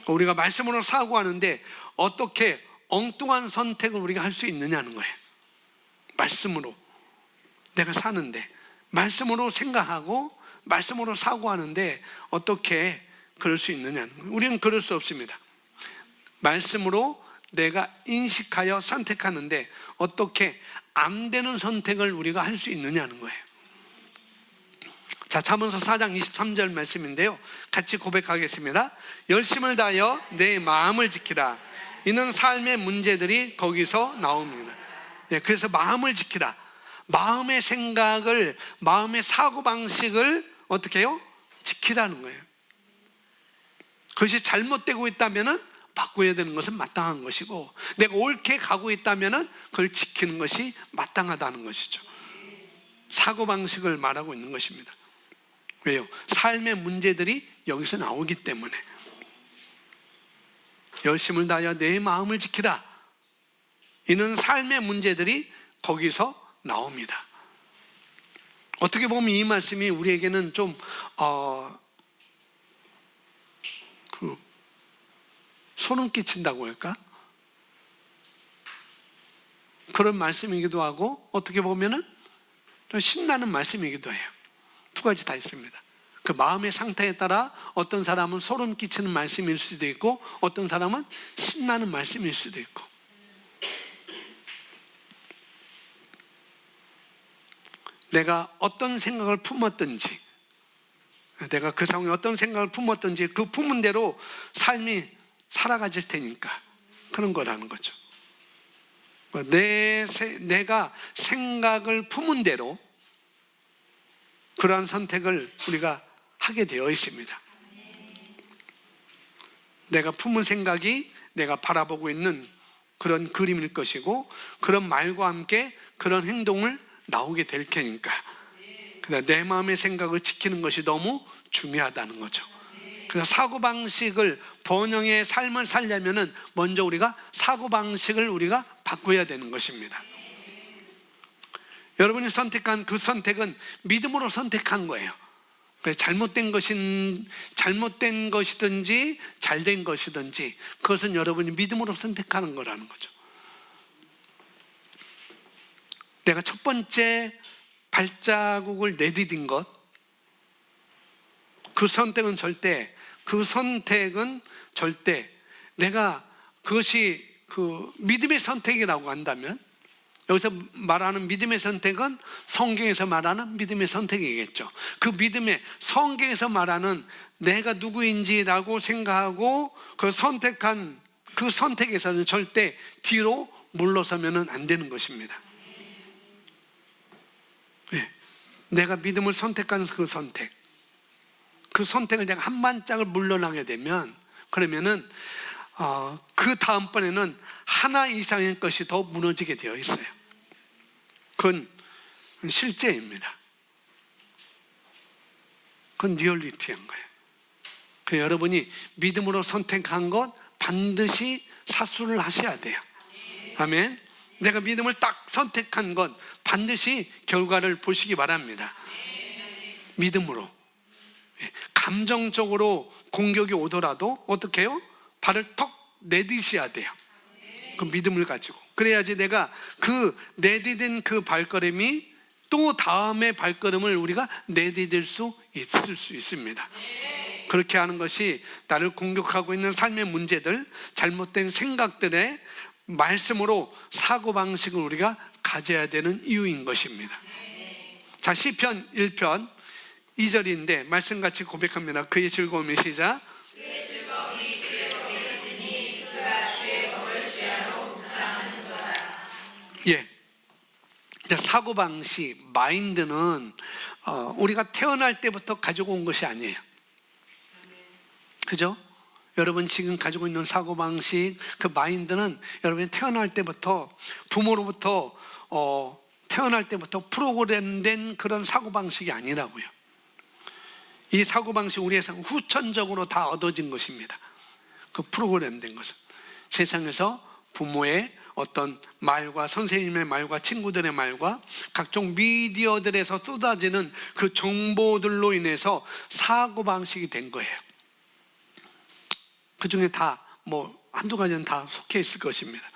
[SPEAKER 1] 우리가 말씀으로 사고하는데 어떻게 엉뚱한 선택을 우리가 할 수 있느냐는 거예요. 말씀으로 내가 사는데, 말씀으로 생각하고 말씀으로 사고하는데 어떻게 그럴 수 있느냐는 거예요. 우리는 그럴 수 없습니다. 말씀으로 내가 인식하여 선택하는데 어떻게 안 되는 선택을 우리가 할 수 있느냐는 거예요. 자, 잠언서 4장 23절 말씀인데요, 같이 고백하겠습니다. 열심을 다하여 내 마음을 지키라. 이는 삶의 문제들이 거기서 나옵니다. 그래서 마음을 지키라. 마음의 생각을, 마음의 사고방식을 어떻게 해요? 지키라는 거예요. 그것이 잘못되고 있다면 바꿔야 되는 것은 마땅한 것이고, 내가 옳게 가고 있다면 그걸 지키는 것이 마땅하다는 것이죠. 사고방식을 말하고 있는 것입니다. 왜요? 삶의 문제들이 여기서 나오기 때문에. 열심을 다하여 내 마음을 지키라. 이는 삶의 문제들이 거기서 나옵니다. 어떻게 보면 이 말씀이 우리에게는 좀 소름 끼친다고 할까? 그런 말씀이기도 하고, 어떻게 보면은 좀 신나는 말씀이기도 해요. 두 가지 다 있습니다. 그 마음의 상태에 따라 어떤 사람은 소름 끼치는 말씀일 수도 있고, 어떤 사람은 신나는 말씀일 수도 있고. 내가 어떤 생각을 품었든지, 내가 그 상황에 어떤 생각을 품었든지 그 품은 대로 삶이 살아가질 테니까 그런 거라는 거죠. 내가 생각을 품은 대로 그러한 선택을 우리가 하게 되어 있습니다. 내가 품은 생각이 내가 바라보고 있는 그런 그림일 것이고, 그런 말과 함께 그런 행동을 나오게 될 테니까 내 마음의 생각을 지키는 것이 너무 중요하다는 거죠. 그래서 사고방식을, 번영의 삶을 살려면 먼저 우리가 사고방식을 우리가 바꿔야 되는 것입니다. 여러분이 선택한 그 선택은 믿음으로 선택한 거예요. 잘못된 것이든지 잘된 것이든지 그것은 여러분이 믿음으로 선택하는 거라는 거죠. 내가 첫 번째 발자국을 내디딘 것, 그 선택은 절대 내가 그것이 그 믿음의 선택이라고 한다면, 여기서 말하는 믿음의 선택은 성경에서 말하는 믿음의 선택이겠죠. 그 믿음의, 성경에서 말하는 내가 누구인지라고 생각하고 그 선택한 그 선택에서는 절대 뒤로 물러서면 안 되는 것입니다. 내가 믿음을 선택한 그 선택을 내가 한 발짝을 물러나게 되면, 그러면은 그 다음번에는 하나 이상의 것이 더 무너지게 되어 있어요. 그건 실제입니다. 그건 리얼리티한 거예요. 그 여러분이 믿음으로 선택한 것 반드시 사수를 하셔야 돼요. 아멘. 내가 믿음을 딱 선택한 것 반드시 결과를 보시기 바랍니다. 믿음으로. 감정적으로 공격이 오더라도 어떻게 해요? 발을 턱 내디셔야 돼요. 그 믿음을 가지고. 그래야지 내가 그 내디딘 그 발걸음이 또 다음의 발걸음을 우리가 내디딜 수 있을 수 있습니다. 그렇게 하는 것이 나를 공격하고 있는 삶의 문제들, 잘못된 생각들의 말씀으로 사고방식을 우리가 가져야 되는 이유인 것입니다. 자, 시편 1편 2절인데 말씀 같이 고백합니다. 그의 즐거움이 시작.
[SPEAKER 2] 그의 즐거움이 그의 법에 있으니 그가 주의 법을 주야로 묵상하는도다.
[SPEAKER 1] 예, 사고방식, 마인드는 우리가 태어날 때부터 가지고 온 것이 아니에요. 그죠? 여러분 지금 가지고 있는 사고방식, 그 마인드는 여러분이 태어날 때부터 부모로부터 태어날 때부터 프로그램된 그런 사고방식이 아니라고요. 이 사고방식 우리에서 후천적으로 다 얻어진 것입니다. 그 프로그램된 것은 세상에서 부모의 어떤 말과 선생님의 말과 친구들의 말과 각종 미디어들에서 쏟아지는 그 정보들로 인해서 사고방식이 된 거예요. 그 중에 다 한두 가지는 다 속해 있을 것입니다.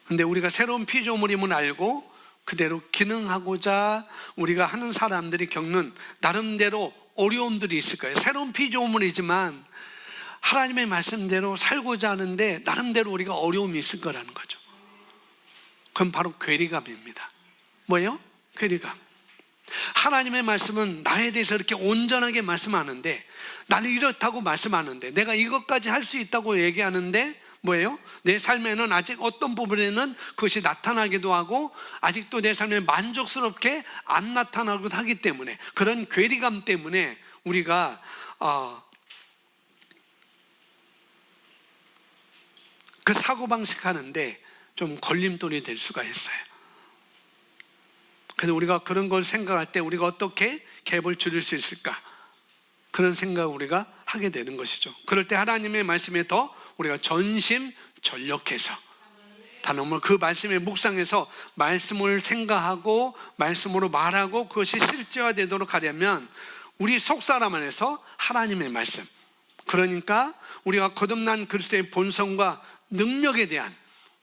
[SPEAKER 1] 근데 우리가 새로운 피조물임을 알고 그대로 기능하고자 우리가 하는 사람들이 겪는 나름대로 어려움들이 있을 거예요. 새로운 피조물이지만 하나님의 말씀대로 살고자 하는데 나름대로 우리가 어려움이 있을 거라는 거죠. 그건 바로 괴리감입니다. 뭐예요? 괴리감. 하나님의 말씀은 나에 대해서 이렇게 온전하게 말씀하는데, 나는 이렇다고 말씀하는데, 내가 이것까지 할 수 있다고 얘기하는데 뭐예요? 내 삶에는 아직 어떤 부분에는 그것이 나타나기도 하고 아직도 내 삶에 만족스럽게 안 나타나기도 하기 때문에, 그런 괴리감 때문에 우리가 그 사고방식 하는데 좀 걸림돌이 될 수가 있어요. 그래서 우리가 그런 걸 생각할 때 우리가 어떻게 갭을 줄일 수 있을까, 그런 생각을 우리가 하게 되는 것이죠. 그럴 때 하나님의 말씀에 더 우리가 전심전력해서 단어물 그 말씀에 묵상해서 말씀을 생각하고 말씀으로 말하고 그것이 실제화되도록 하려면 우리 속사람 안에서 하나님의 말씀, 그러니까 우리가 거듭난 그리스도의 본성과 능력에 대한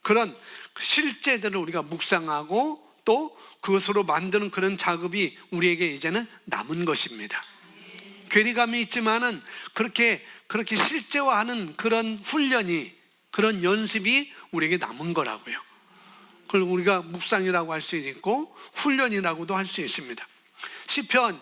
[SPEAKER 1] 그런 실제들을 우리가 묵상하고 또 그것으로 만드는 그런 작업이 우리에게 이제는 남은 것입니다. 괴리감이 있지만은 그렇게 실제화하는 그런 훈련이, 그런 연습이 우리에게 남은 거라고요. 그걸 우리가 묵상이라고 할 수 있고 훈련이라고도 할 수 있습니다. 시편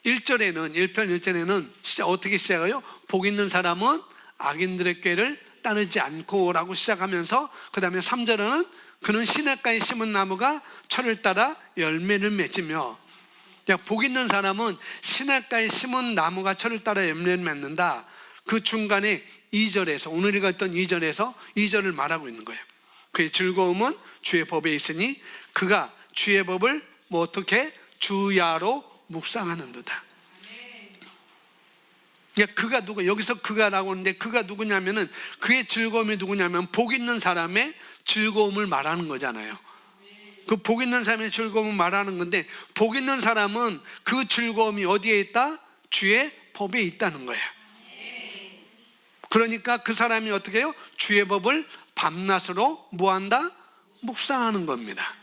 [SPEAKER 1] 1절에는 진짜 어떻게 시작해요? 복 있는 사람은 악인들의 꾀를 따르지 않고 라고 시작하면서 그 다음에 3절에는 그는 시냇가에 심은 나무가 철을 따라 열매를 맺으며, 복 있는 사람은 시냇가에 심은 나무가 철을 따라 열매를 맺는다. 그 중간에 2절에서 오늘 읽었던 2절을 말하고 있는 거예요. 그의 즐거움은 주의 법에 있으니 그가 주의 법을 어떻게 주야로 묵상하는도다. 그가 누구, 여기서 그가라고 하는데 그가 누구냐면은 그의 즐거움이 누구냐면 복 있는 사람의 즐거움을 말하는 거잖아요. 그 복 있는 사람의 즐거움을 말하는 건데, 복 있는 사람은 그 즐거움이 어디에 있다? 주의 법에 있다는 거예요. 그러니까 그 사람이 어떻게 해요? 주의 법을 밤낮으로 뭐한다? 묵상하는 겁니다.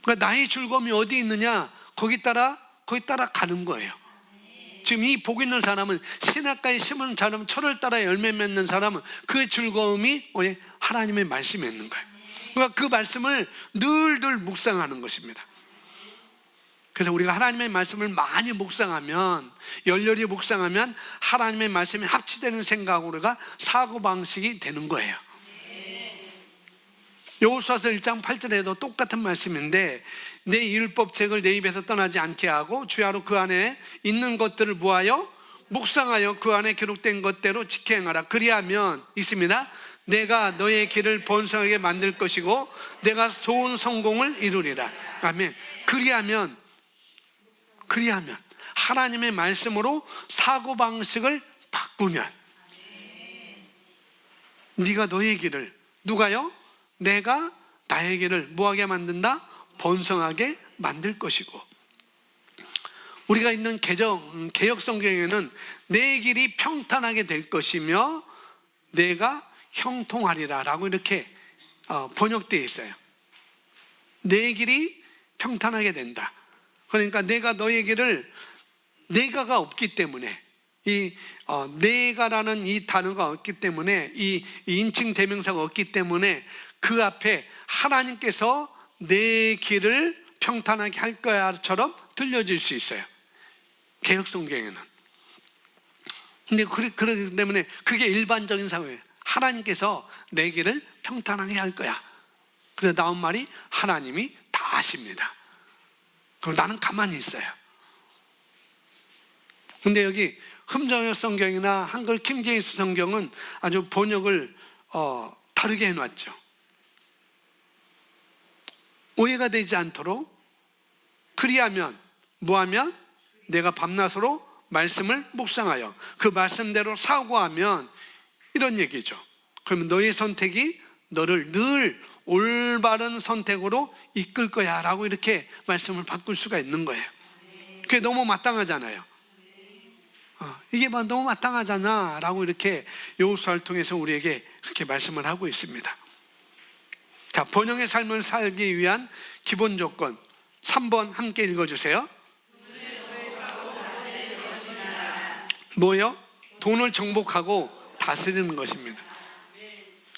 [SPEAKER 1] 그러니까 나의 즐거움이 어디 있느냐? 거기 따라 가는 거예요. 지금 이 복 있는 사람은 시냇가에 심은 사람, 철을 따라 열매 맺는 사람은 그 즐거움이 하나님의 말씀에 있는 거예요. 그러니까 그 말씀을 늘 묵상하는 것입니다. 그래서 우리가 하나님의 말씀을 많이 묵상하면, 열렬히 묵상하면 하나님의 말씀이 합치되는 생각으로 우리가 사고방식이 되는 거예요. 여호수아서 1장 8절에도 똑같은 말씀인데, 내 율법책을 내 입에서 떠나지 않게 하고 주야로 그 안에 있는 것들을 무하여 묵상하여 그 안에 기록된 것대로 지켜 행하라. 그리하면 있습니다. 내가 너의 길을 번성하게 만들 것이고 내가 좋은 성공을 이루리라. 아멘. 그리하면 하나님의 말씀으로 사고방식을 바꾸면, 네가 너의 길을, 누가요? 내가 나의 길을 뭐하게 만든다? 번성하게 만들 것이고, 우리가 있는 개역 성경에는 내 길이 평탄하게 될 것이며 내가 형통하리라 라고 이렇게 번역되어 있어요. 내 길이 평탄하게 된다. 그러니까 내가 너의 길을 내가가 없기 때문에, 내가라는 이 단어가 없기 때문에, 이 인칭 대명사가 없기 때문에 그 앞에 하나님께서 내 길을 평탄하게 할 거야처럼 들려질 수 있어요, 개역 성경에는. 근데 그렇기 때문에 그게 일반적인 상황이에요. 하나님께서 내 길을 평탄하게 할 거야. 그래서 나온 말이 하나님이 다 하십니다. 그럼 나는 가만히 있어요. 근데 여기 흠정역 성경이나 한글 킹제임스 성경은 아주 번역을 다르게 해놨죠. 오해가 되지 않도록, 그리하면 뭐하면 내가 밤낮으로 말씀을 묵상하여 그 말씀대로 사고하면, 이런 얘기죠. 그러면 너의 선택이 너를 늘 올바른 선택으로 이끌 거야 라고 이렇게 말씀을 바꿀 수가 있는 거예요. 그게 너무 마땅하잖아요. 이게 너무 마땅하잖아 라고 이렇게 여호수아를 통해서 우리에게 그렇게 말씀을 하고 있습니다. 자, 번영의 삶을 살기 위한 기본 조건 3번 함께 읽어주세요. 뭐요? 돈을 정복하고 다스리는 것입니다.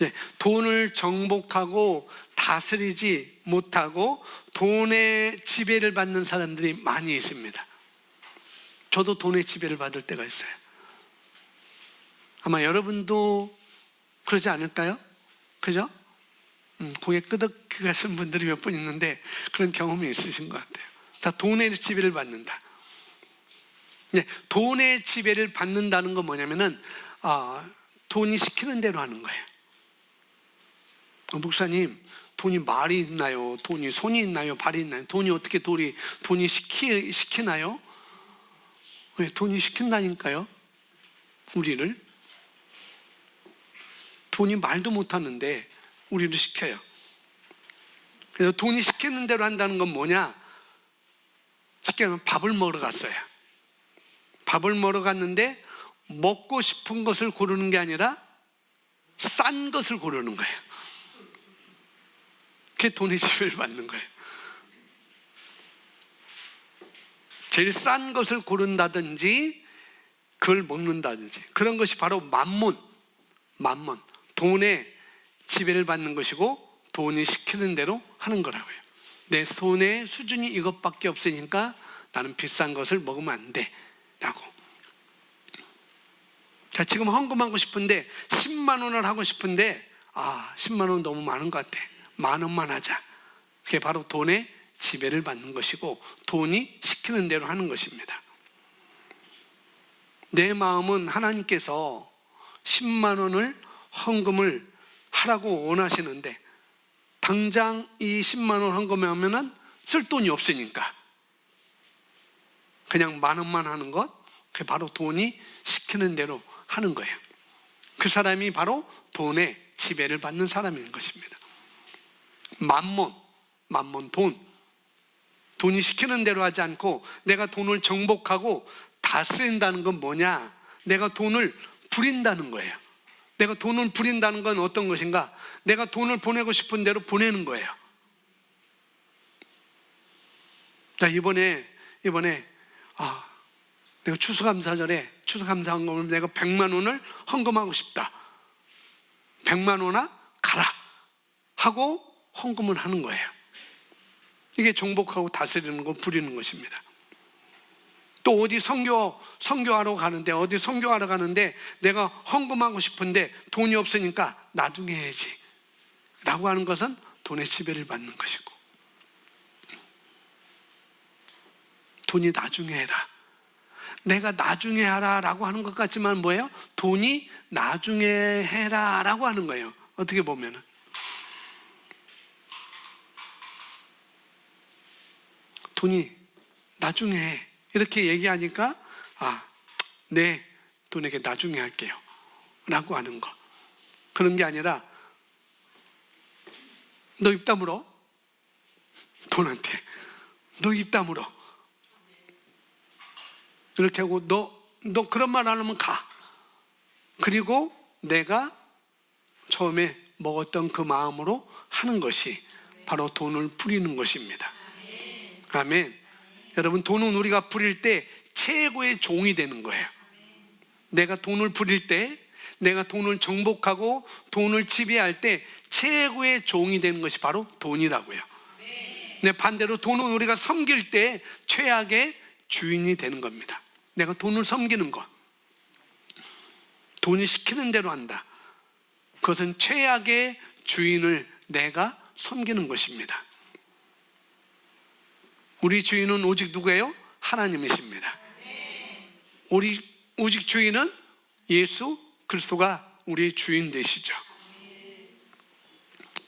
[SPEAKER 1] 네, 돈을 정복하고 다스리지 못하고 돈의 지배를 받는 사람들이 많이 있습니다. 저도 돈의 지배를 받을 때가 있어요. 아마 여러분도 그러지 않을까요? 그죠? 고개 끄덕 하신 분들이 몇 분 있는데 그런 경험이 있으신 것 같아요. 다 돈의 지배를 받는다. 네, 돈의 지배를 받는다는 건 뭐냐면은 돈이 시키는 대로 하는 거예요. 목사님, 돈이 말이 있나요? 돈이 손이 있나요? 발이 있나요? 돈이 어떻게 돈이 시키나요? 왜 돈이 시킨다니까요? 우리를. 돈이 말도 못하는데 우리를 시켜요. 그래서 돈이 시키는 대로 한다는 건 뭐냐? 쉽게 말하면 밥을 먹으러 갔어요. 밥을 먹으러 갔는데 먹고 싶은 것을 고르는 게 아니라 싼 것을 고르는 거예요. 그게 돈의 지배를 받는 거예요. 제일 싼 것을 고른다든지 그걸 먹는다든지, 그런 것이 바로 만몬, 돈의 지배를 받는 것이고 돈이 시키는 대로 하는 거라고요. 내 손의 수준이 이것밖에 없으니까 나는 비싼 것을 먹으면 안 돼 라고. 자, 지금 헌금하고 싶은데 10만 원을 하고 싶은데 10만 원 너무 많은 것 같아, 10,000원만 하자. 그게 바로 돈의 지배를 받는 것이고 돈이 시키는 대로 하는 것입니다. 내 마음은 하나님께서 10만 원을 헌금을 하라고 원하시는데 당장 이 10만 원 헌금하면은 쓸 돈이 없으니까 그냥 10,000원만 하는 것, 그게 바로 돈이 시키는 대로 하는 거예요. 그 사람이 바로 돈의 지배를 받는 사람인 것입니다. 만몬, 돈이 시키는 대로 하지 않고 내가 돈을 정복하고 다스린다는 건 뭐냐? 내가 돈을 부린다는 거예요. 내가 돈을 부린다는 건 어떤 것인가? 내가 돈을 보내고 싶은 대로 보내는 거예요. 자, 이번에 내가 추수감사절에 추수감사헌금을 내가 100만 원을 헌금하고 싶다. 100만 원아 가라 하고 헌금을 하는 거예요. 이게 정복하고 다스리는 거, 부리는 것입니다. 또 어디 선교하러 가는데 내가 헌금하고 싶은데 돈이 없으니까 나중에 해야지 라고 하는 것은 돈의 지배를 받는 것이고, 돈이 나중에 해라, 내가 나중에 하라 라고 하는 것 같지만 뭐예요? 돈이 나중에 해라 라고 하는 거예요. 어떻게 보면은 돈이 나중에 해 이렇게 얘기하니까 네, 돈에게 나중에 할게요 라고 하는 거. 그런 게 아니라 너 입 다물어, 돈한테 너 입 다물어 이렇게 하고 너 그런 말 안 하면 가. 그리고 내가 처음에 먹었던 그 마음으로 하는 것이 바로 돈을 부리는 것입니다. 아멘. 여러분, 돈은 우리가 부릴 때 최고의 종이 되는 거예요. 내가 돈을 부릴 때, 내가 돈을 정복하고 돈을 지배할 때 최고의 종이 되는 것이 바로 돈이라고요. 네, 반대로 돈은 우리가 섬길 때 최악의 주인이 되는 겁니다. 내가 돈을 섬기는 것, 돈이 시키는 대로 한다. 그것은 최악의 주인을 내가 섬기는 것입니다. 우리 주인은 오직 누구예요? 하나님이십니다. 오직 주인은 예수 그리스도가 우리의 주인 되시죠.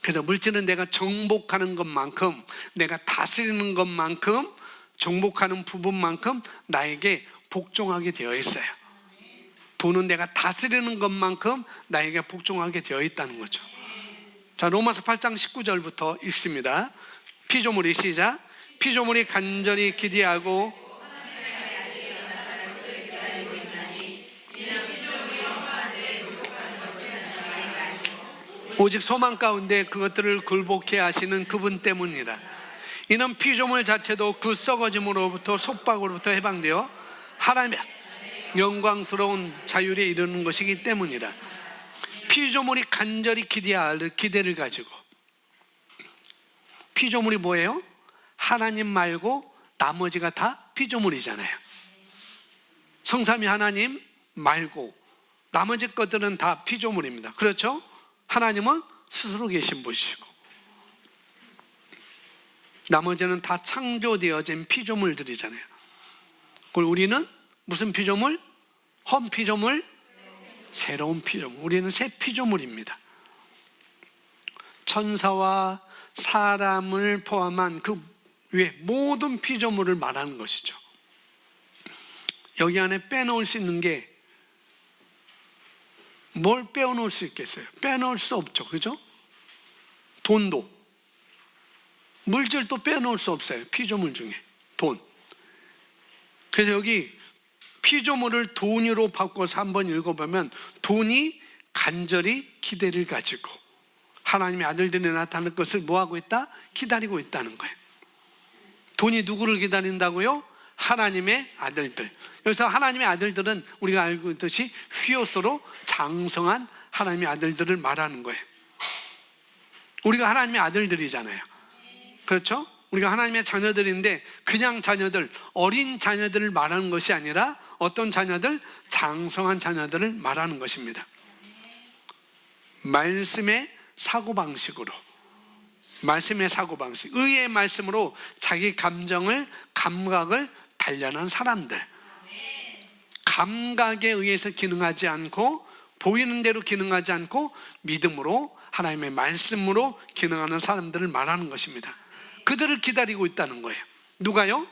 [SPEAKER 1] 그래서 물질은 내가 정복하는 것만큼, 내가 다스리는 것만큼, 정복하는 부분만큼 나에게 복종하게 되어 있어요. 돈은 내가 다스리는 것만큼 나에게 복종하게 되어 있다는 거죠. 자, 로마서 8장 19절부터 읽습니다. 피조물이 시작. 피조물이 간절히 기대하고 오직 소망 가운데 그것들을 굴복해 하시는 그분 때문이다. 이는 피조물 자체도 그 썩어짐으로부터 속박으로부터 해방되어 하나님의 영광스러운 자율에 이르는 것이기 때문이다. 피조물이 간절히 기대할 기대를 가지고, 피조물이 뭐예요? 하나님 말고 나머지가 다 피조물이잖아요. 성삼위 하나님 말고 나머지 것들은 다 피조물입니다. 그렇죠? 하나님은 스스로 계신 분이시고 나머지는 다 창조되어진 피조물들이잖아요. 그걸 우리는 무슨 피조물? 헌 피조물, 새로운 피조물. 우리는 새 피조물입니다. 천사와 사람을 포함한 그 외 모든 피조물을 말하는 것이죠. 여기 안에 빼놓을 수 있는 게 뭘 빼놓을 수 있겠어요? 빼놓을 수 없죠. 그죠? 돈도, 물질도 빼놓을 수 없어요. 피조물 중에 돈. 그래서 여기 피조물을 돈으로 바꿔서 한번 읽어보면 돈이 간절히 기대를 가지고 하나님의 아들들이 나타날 것을 뭐하고 있다? 기다리고 있다는 거예요. 돈이 누구를 기다린다고요? 하나님의 아들들. 여기서 하나님의 아들들은 우리가 알고 있듯이 휘오스로 장성한 하나님의 아들들을 말하는 거예요. 우리가 하나님의 아들들이잖아요. 그렇죠? 우리가 하나님의 자녀들인데 그냥 자녀들, 어린 자녀들을 말하는 것이 아니라 어떤 자녀들? 장성한 자녀들을 말하는 것입니다. 말씀의 사고방식으로, 말씀의 사고방식, 의의 말씀으로 자기 감정을, 감각을 단련한 사람들, 감각에 의해서 기능하지 않고 보이는 대로 기능하지 않고 믿음으로 하나님의 말씀으로 기능하는 사람들을 말하는 것입니다. 그들을 기다리고 있다는 거예요. 누가요?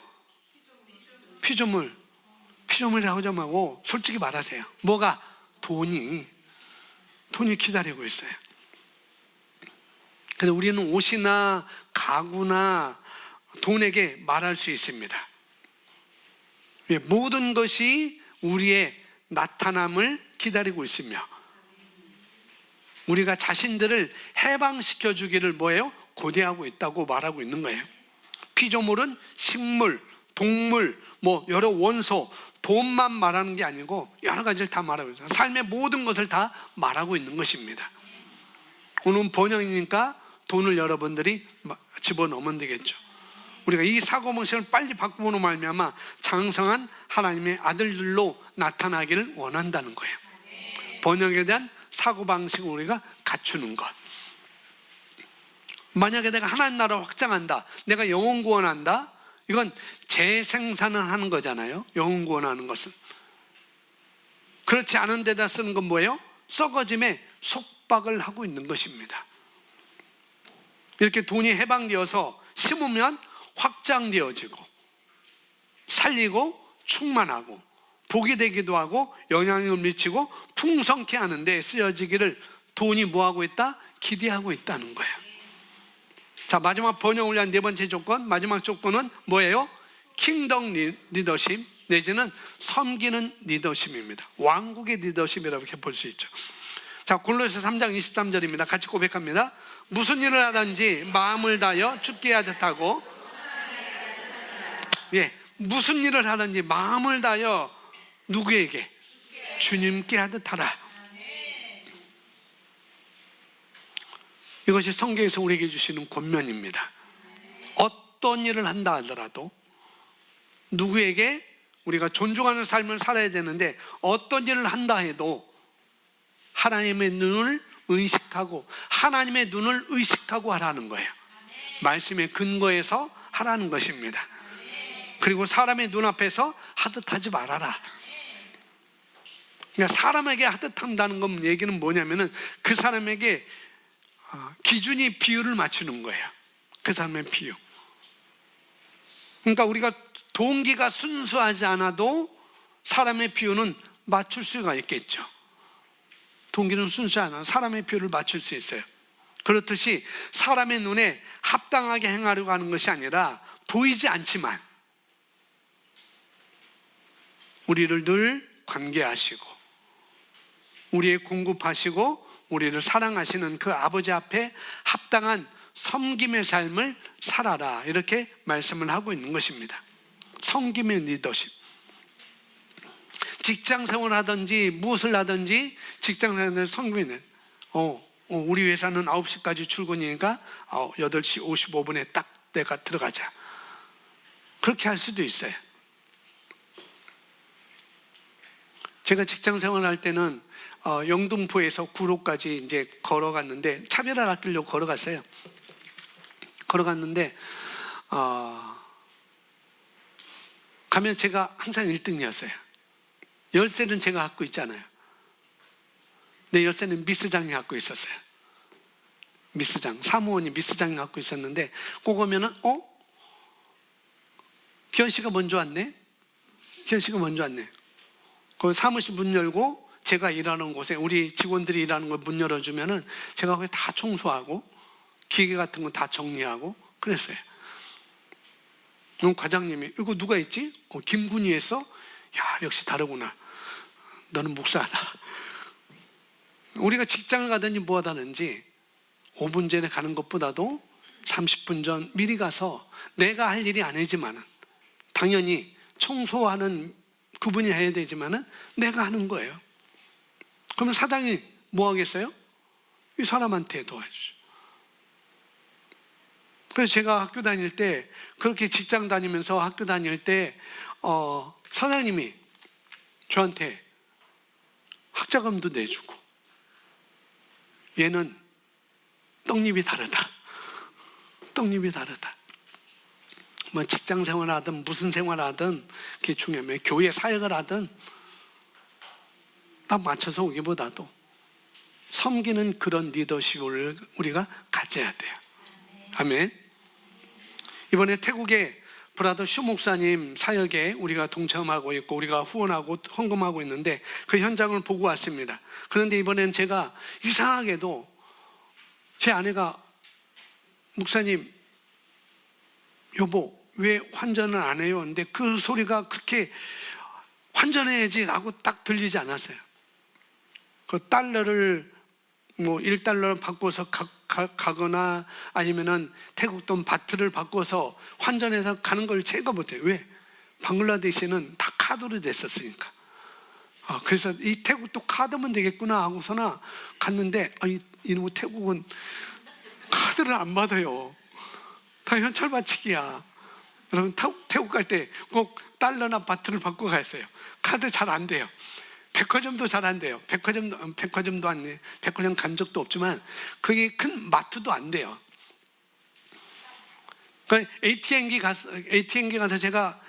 [SPEAKER 1] 피조물이라고 좀 하고 솔직히 말하세요. 뭐가? 돈이 기다리고 있어요. 그래서 우리는 옷이나 가구나 돈에게 말할 수 있습니다. 모든 것이 우리의 나타남을 기다리고 있으며 우리가 자신들을 해방시켜 주기를 뭐예요? 고대하고 있다고 말하고 있는 거예요. 피조물은 식물, 동물, 여러 원소, 돈만 말하는 게 아니고 여러 가지를 다 말하고 있어요. 삶의 모든 것을 다 말하고 있는 것입니다. 오늘 번영이니까 돈을 여러분들이 집어넣으면 되겠죠. 우리가 이 사고방식을 빨리 바꾸므로 말미암아 장성한 하나님의 아들들로 나타나기를 원한다는 거예요. 번영에 대한 사고방식을 우리가 갖추는 것. 만약에 내가 하나님 나라 확장한다, 내가 영혼 구원한다, 이건 재생산을 하는 거잖아요. 영혼 구원하는 것은. 그렇지 않은 데다 쓰는 건 뭐예요? 썩어짐에 속박을 하고 있는 것입니다. 이렇게 돈이 해방되어서 심으면 확장되어지고 살리고 충만하고 복이 되기도 하고 영향을 미치고 풍성케 하는데 쓰여지기를 돈이 뭐하고 있다? 기대하고 있다는 거예요. 자, 마지막 번영을 위한 네 번째 조건, 마지막 조건은 뭐예요? 킹덤 리더십 내지는 섬기는 리더십입니다. 왕국의 리더십이라고 이렇게 볼 수 있죠. 자, 골로새 3장 23절입니다. 같이 고백합니다. 무슨 일을 하든지 마음을 다하여 죽게 하듯 하고, 무슨 일을 하든지 마음을 다하여 누구에게? 주님께 하듯 하라. 이것이 성경에서 우리에게 주시는 권면입니다. 어떤 일을 한다 하더라도 누구에게 우리가 존중하는 삶을 살아야 되는데, 어떤 일을 한다 해도 하나님의 눈을 의식하고 하나님의 눈을 의식하고 하라는 거예요. 말씀의 근거에서 하라는 것입니다. 그리고 사람의 눈앞에서 하듯 하지 말아라. 그러니까 사람에게 하듯 한다는 건 얘기는 뭐냐면은 그 사람에게 기준이 비율을 맞추는 거예요. 그 사람의 비율. 그러니까 우리가 동기가 순수하지 않아도 사람의 비율은 맞출 수가 있겠죠. 동기는 순수하지 않아 사람의 비율을 맞출 수 있어요. 그렇듯이 사람의 눈에 합당하게 행하려고 하는 것이 아니라 보이지 않지만 우리를 늘 관계하시고 우리의 공급하시고 우리를 사랑하시는 그 아버지 앞에 합당한 섬김의 삶을 살아라, 이렇게 말씀을 하고 있는 것입니다. 섬김의 리더십. 직장생활을 하든지 무엇을 하든지 직장생활을 섬기는 우리 회사는 9시까지 출근이니까 8시 55분에 딱 내가 들어가자, 그렇게 할 수도 있어요. 제가 직장생활을 할 때는 영등포에서 구로까지 이제 걸어갔는데, 차비를 아끼려고 걸어갔어요. 걸어갔는데 가면 제가 항상 1등이었어요. 열쇠는 제가 갖고 있잖아요. 내 열쇠는 미스장이 갖고 있었어요. 미스장, 사무원이 미스장이 갖고 있었는데, 꼭 오면은 기현 씨가 먼저 왔네? 기현 씨가 먼저 왔네. 그 사무실 문 열고 제가 일하는 곳에 우리 직원들이 일하는 걸 문 열어주면은 제가 거기 다 청소하고 기계 같은 거 다 정리하고 그랬어요. 그럼 과장님이 이거 누가 있지? 김군이 했어? 야, 역시 다르구나. 너는 목사다. 우리가 직장을 가든지 뭐 하다든지 5분 전에 가는 것보다도 30분 전 미리 가서 내가 할 일이 아니지만은 당연히 청소하는 그분이 해야 되지만은 내가 하는 거예요. 그러면 사장이 뭐 하겠어요? 이 사람한테 도와주죠. 그래서 제가 학교 다닐 때, 그렇게 직장 다니면서 학교 다닐 때 사장님이 저한테 학자금도 내주고, 얘는 떡잎이 다르다. 떡잎이 다르다. 뭐 직장 생활하든 무슨 생활하든 그게 중요하면 교회 사역을 하든 딱 맞춰서 오기보다도 섬기는 그런 리더십을 우리가 가져야 돼요. 아멘. 이번에 태국의 브라더 슈 목사님 사역에 우리가 동참하고 있고 우리가 후원하고 헌금하고 있는데 그 현장을 보고 왔습니다. 그런데 이번엔 제가 이상하게도 제 아내가 목사님, 여보 왜 환전을 안 해요? 근데 그 소리가 그렇게 환전해야지 라고 딱 들리지 않았어요. 그 달러를 뭐 1달러를 바꿔서 가거나 아니면은 태국 돈 바트를 바꿔서 환전해서 가는 걸 제가 못해요. 왜? 방글라데시는 다 카드로 됐었으니까. 그래서 이 태국도 카드면 되겠구나 하고서나 갔는데 이놈의 태국은 카드를 안 받아요. 다 현찰 받치기야. 여러분 태국 갈 때 꼭 달러나 바트를 바꿔 갔어요. 카드 잘 안 돼요. 백화점도 잘 안 돼요. 백화점도 안 돼요. 백화점 간 적도 없지만 그게 큰 마트도 안 돼요. ATM기 가서 제가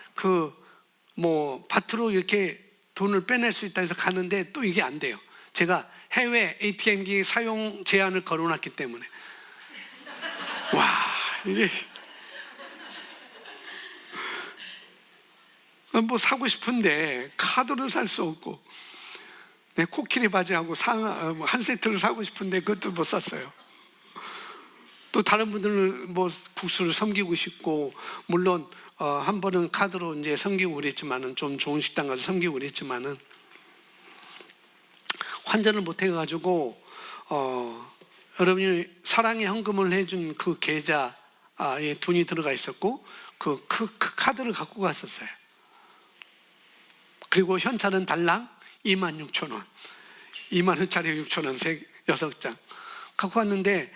[SPEAKER 1] 바트로 이렇게 돈을 빼낼 수 있다 해서 가는데 또 이게 안 돼요. 제가 해외 ATM기 사용 제한을 걸어놨기 때문에. 와, 이게 뭐 사고 싶은데 카드를 살 수 없고, 내 코끼리 바지하고 한 세트를 사고 싶은데 그것도 못 샀어요. 또 다른 분들은 뭐 국수를 섬기고 싶고, 물론 한 번은 카드로 이제 섬기고 그랬지만은, 좀 좋은 식당 가서 섬기고 그랬지만은 환전을 못 해가지고 여러분이 사랑의 헌금을 해준 그 계좌에 돈이 들어가 있었고, 그 카드를 갖고 갔었어요. 그리고 현찰은 달랑 26,000원, 2만 원짜리 6,000원 6장 갖고 왔는데,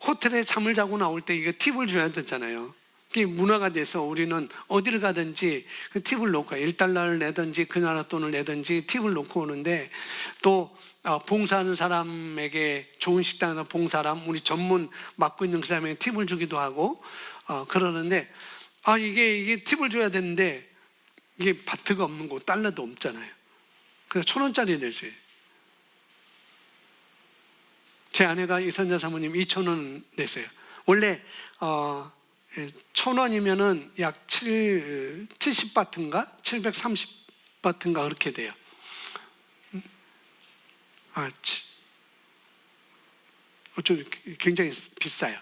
[SPEAKER 1] 호텔에 잠을 자고 나올 때 이거 팁을 줘야 되잖아요. 이게 문화가 돼서 우리는 어디를 가든지 그 팁을 놓고, 1달러를 내든지 그 나라 돈을 내든지 팁을 놓고 오는데, 또 봉사하는 사람에게, 좋은 식당에서 봉사람, 우리 전문 맡고 있는 그 사람에게 팁을 주기도 하고 그러는데, 이게 팁을 줘야 되는데 이게 바트가 없는 거, 달러도 없잖아요. 그래서 1,000원짜리 냈어요. 제 아내가 이선자 사모님 2,000원 냈어요. 원래 1,000원이면은 약 70바트인가 730바트인가 그렇게 돼요. 좀 굉장히 비싸요.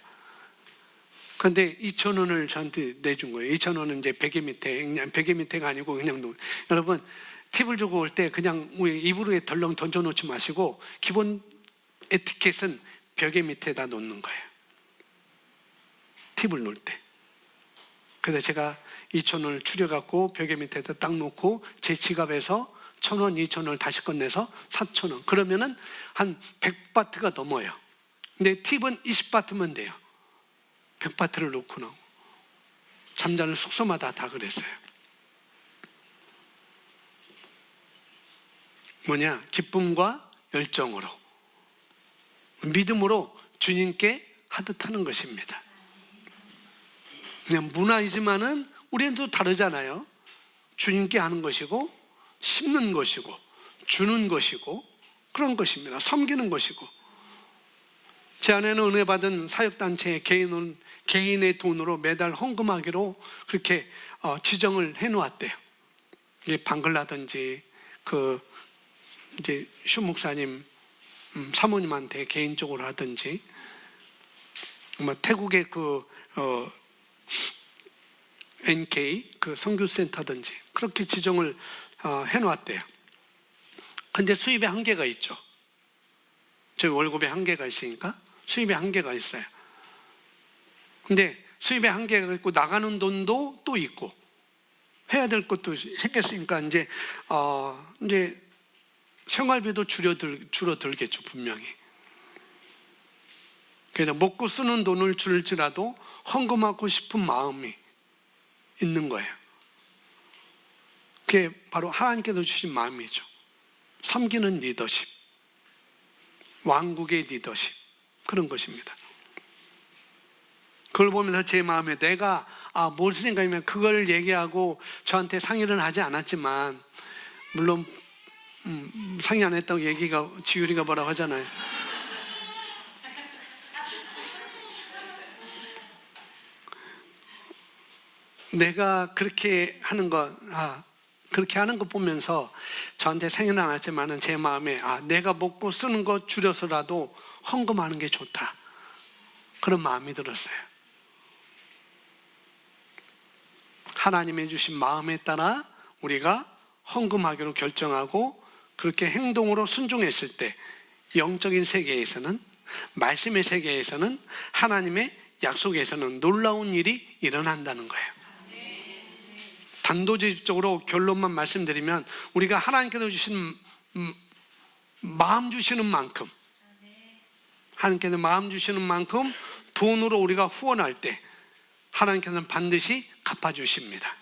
[SPEAKER 1] 그런데 2,000원을 저한테 내준 거예요. 2,000원은 이제 베개 밑에, 그냥 베개 밑에가 아니고 그냥 여러분, 팁을 주고 올 때 그냥 입으로 덜렁 던져놓지 마시고, 기본 에티켓은 벽에 밑에다 놓는 거예요. 팁을 놓을 때. 그래서 제가 2,000원을 추려갖고 벽에 밑에다 딱 놓고, 제 지갑에서 1,000원, 2,000원을 다시 꺼내서 4,000원. 그러면은 한 100바트가 넘어요. 근데 팁은 20바트면 돼요. 100바트를 놓고 나오고. 잠자는 숙소마다 다 그랬어요. 기쁨과 열정으로, 믿음으로 주님께 하듯 하는 것입니다. 그냥 문화이지만은 우리는 또 다르잖아요. 주님께 하는 것이고, 심는 것이고, 주는 것이고, 그런 것입니다. 섬기는 것이고. 제 아내는 은혜 받은 사역단체에 개인의 돈으로 매달 헌금하기로 그렇게 지정을 해놓았대요. 이게 방글라든지 이제 슈 목사님 사모님한테 개인적으로 하든지, 태국의 NK 선교센터든지 그렇게 지정을 해놓았대요. 근데 수입에 한계가 있죠. 저희 월급에 한계가 있으니까 수입에 한계가 있어요. 근데 수입에 한계가 있고, 나가는 돈도 또 있고, 해야 될 것도 생겼으니까 이제 생활비도 줄어들겠죠, 분명히. 그래서 먹고 쓰는 돈을 줄지라도 헌금하고 싶은 마음이 있는 거예요. 그게 바로 하나님께서 주신 마음이죠. 섬기는 리더십, 왕국의 리더십, 그런 것입니다. 그걸 보면서 제 마음에, 내가 뭘 생각하면 그걸 얘기하고 저한테 상의를 하지 않았지만, 물론 상의 안 했다고 지율이가 뭐라고 하잖아요. 내가 그렇게 하는 거 보면서 저한테 상의는 안 했지만은 제 마음에, 내가 먹고 쓰는 거 줄여서라도 헌금하는 게 좋다, 그런 마음이 들었어요. 하나님의 주신 마음에 따라 우리가 헌금하기로 결정하고 그렇게 행동으로 순종했을 때, 영적인 세계에서는, 말씀의 세계에서는, 하나님의 약속에서는 놀라운 일이 일어난다는 거예요. 단도직입적으로 결론만 말씀드리면, 우리가 하나님께서 주신 마음 주시는 만큼, 하나님께서 마음 주시는 만큼 돈으로 우리가 후원할 때 하나님께서는 반드시 갚아주십니다.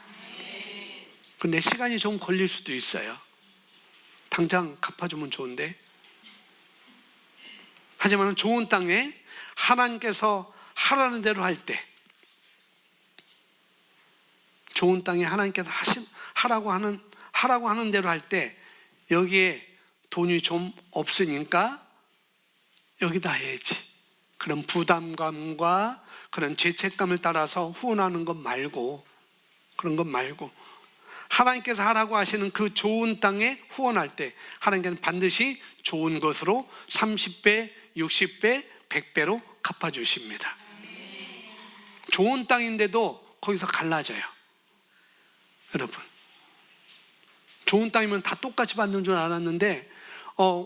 [SPEAKER 1] 근데 시간이 좀 걸릴 수도 있어요. 당장 갚아주면 좋은데. 하지만 좋은 땅에 하나님께서 하라는 대로 할 때, 좋은 땅에 하나님께서 하라고 하는 대로 할 때, 여기에 돈이 좀 없으니까 여기다 해야지, 그런 부담감과 그런 죄책감을 따라서 후원하는 것 말고, 그런 것 말고, 하나님께서 하라고 하시는 그 좋은 땅에 후원할 때 하나님께서는 반드시 좋은 것으로 30배, 60배, 100배로 갚아주십니다. 좋은 땅인데도 거기서 갈라져요. 여러분, 좋은 땅이면 다 똑같이 받는 줄 알았는데,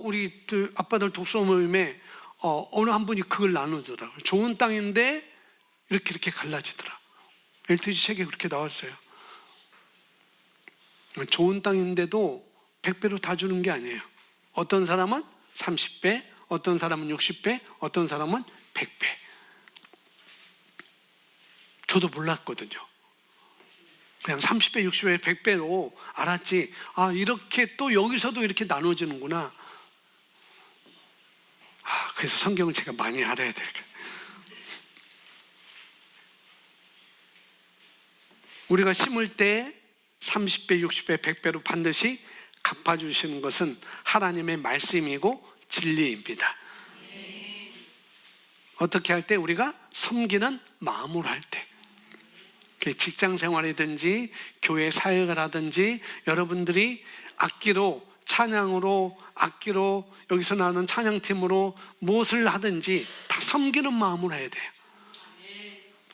[SPEAKER 1] 우리 아빠들 독서 모임에 어느 한 분이 그걸 나누더라고요. 좋은 땅인데 이렇게 갈라지더라. LTG 책에 그렇게 나왔어요. 좋은 땅인데도 100배로 다 주는 게 아니에요. 어떤 사람은 30배, 어떤 사람은 60배, 어떤 사람은 100배. 저도 몰랐거든요. 그냥 30배, 60배, 100배로 알았지. 아, 이렇게 또 여기서도 이렇게 나눠지는구나. 그래서 성경을 제가 많이 알아야 돼요. 우리가 심을 때 30배, 60배, 100배로 반드시 갚아주시는 것은 하나님의 말씀이고 진리입니다. 어떻게 할 때? 우리가 섬기는 마음으로 할 때. 직장 생활이든지 교회 사역을 하든지 여러분들이 악기로, 찬양으로, 악기로, 여기서 나오는 찬양팀으로 무엇을 하든지 다 섬기는 마음으로 해야 돼요.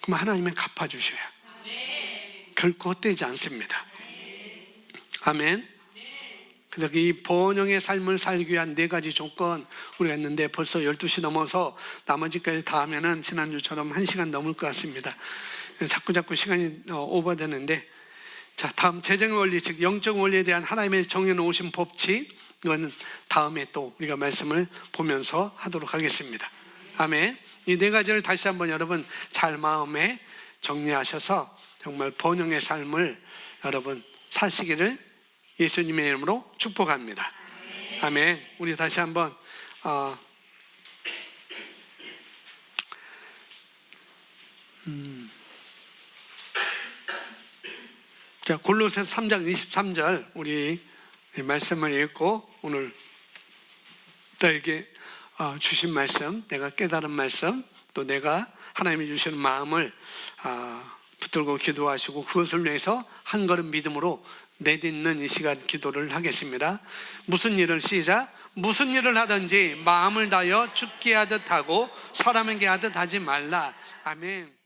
[SPEAKER 1] 그럼 하나님은 갚아주셔요. 결코 헛되지 않습니다. 아멘. 그래서 이 번영의 삶을 살기 위한 4가지 조건 우리가 했는데 벌써 12시 넘어서 나머지까지 다 하면은 지난주처럼 1시간 넘을 것 같습니다. 자꾸 시간이 오버되는데, 자, 다음 재정의 원리, 즉 영적 원리에 대한 하나님의 정해놓으신 법칙, 이거는 다음에 또 우리가 말씀을 보면서 하도록 하겠습니다. 아멘. 이 4가지를 다시 한번 여러분 잘 마음에 정리하셔서 정말 번영의 삶을 여러분 사시기를 예수님의 이름으로 축복합니다. 아멘. 우리 다시 한번 자, 골로새서 3장 23절 우리 말씀을 읽고 오늘 나에게 주신 말씀, 내가 깨달은 말씀, 또 내가 하나님이 주시는 마음을 붙들고 기도하시고 그것을 위해서 한 걸음 믿음으로 내딛는 이 시간 기도를 하겠습니다. 무슨 일을 시작? 무슨 일을 하든지 마음을 다하여 죽게 하듯 하고 사람에게 하듯 하지 말라. 아멘.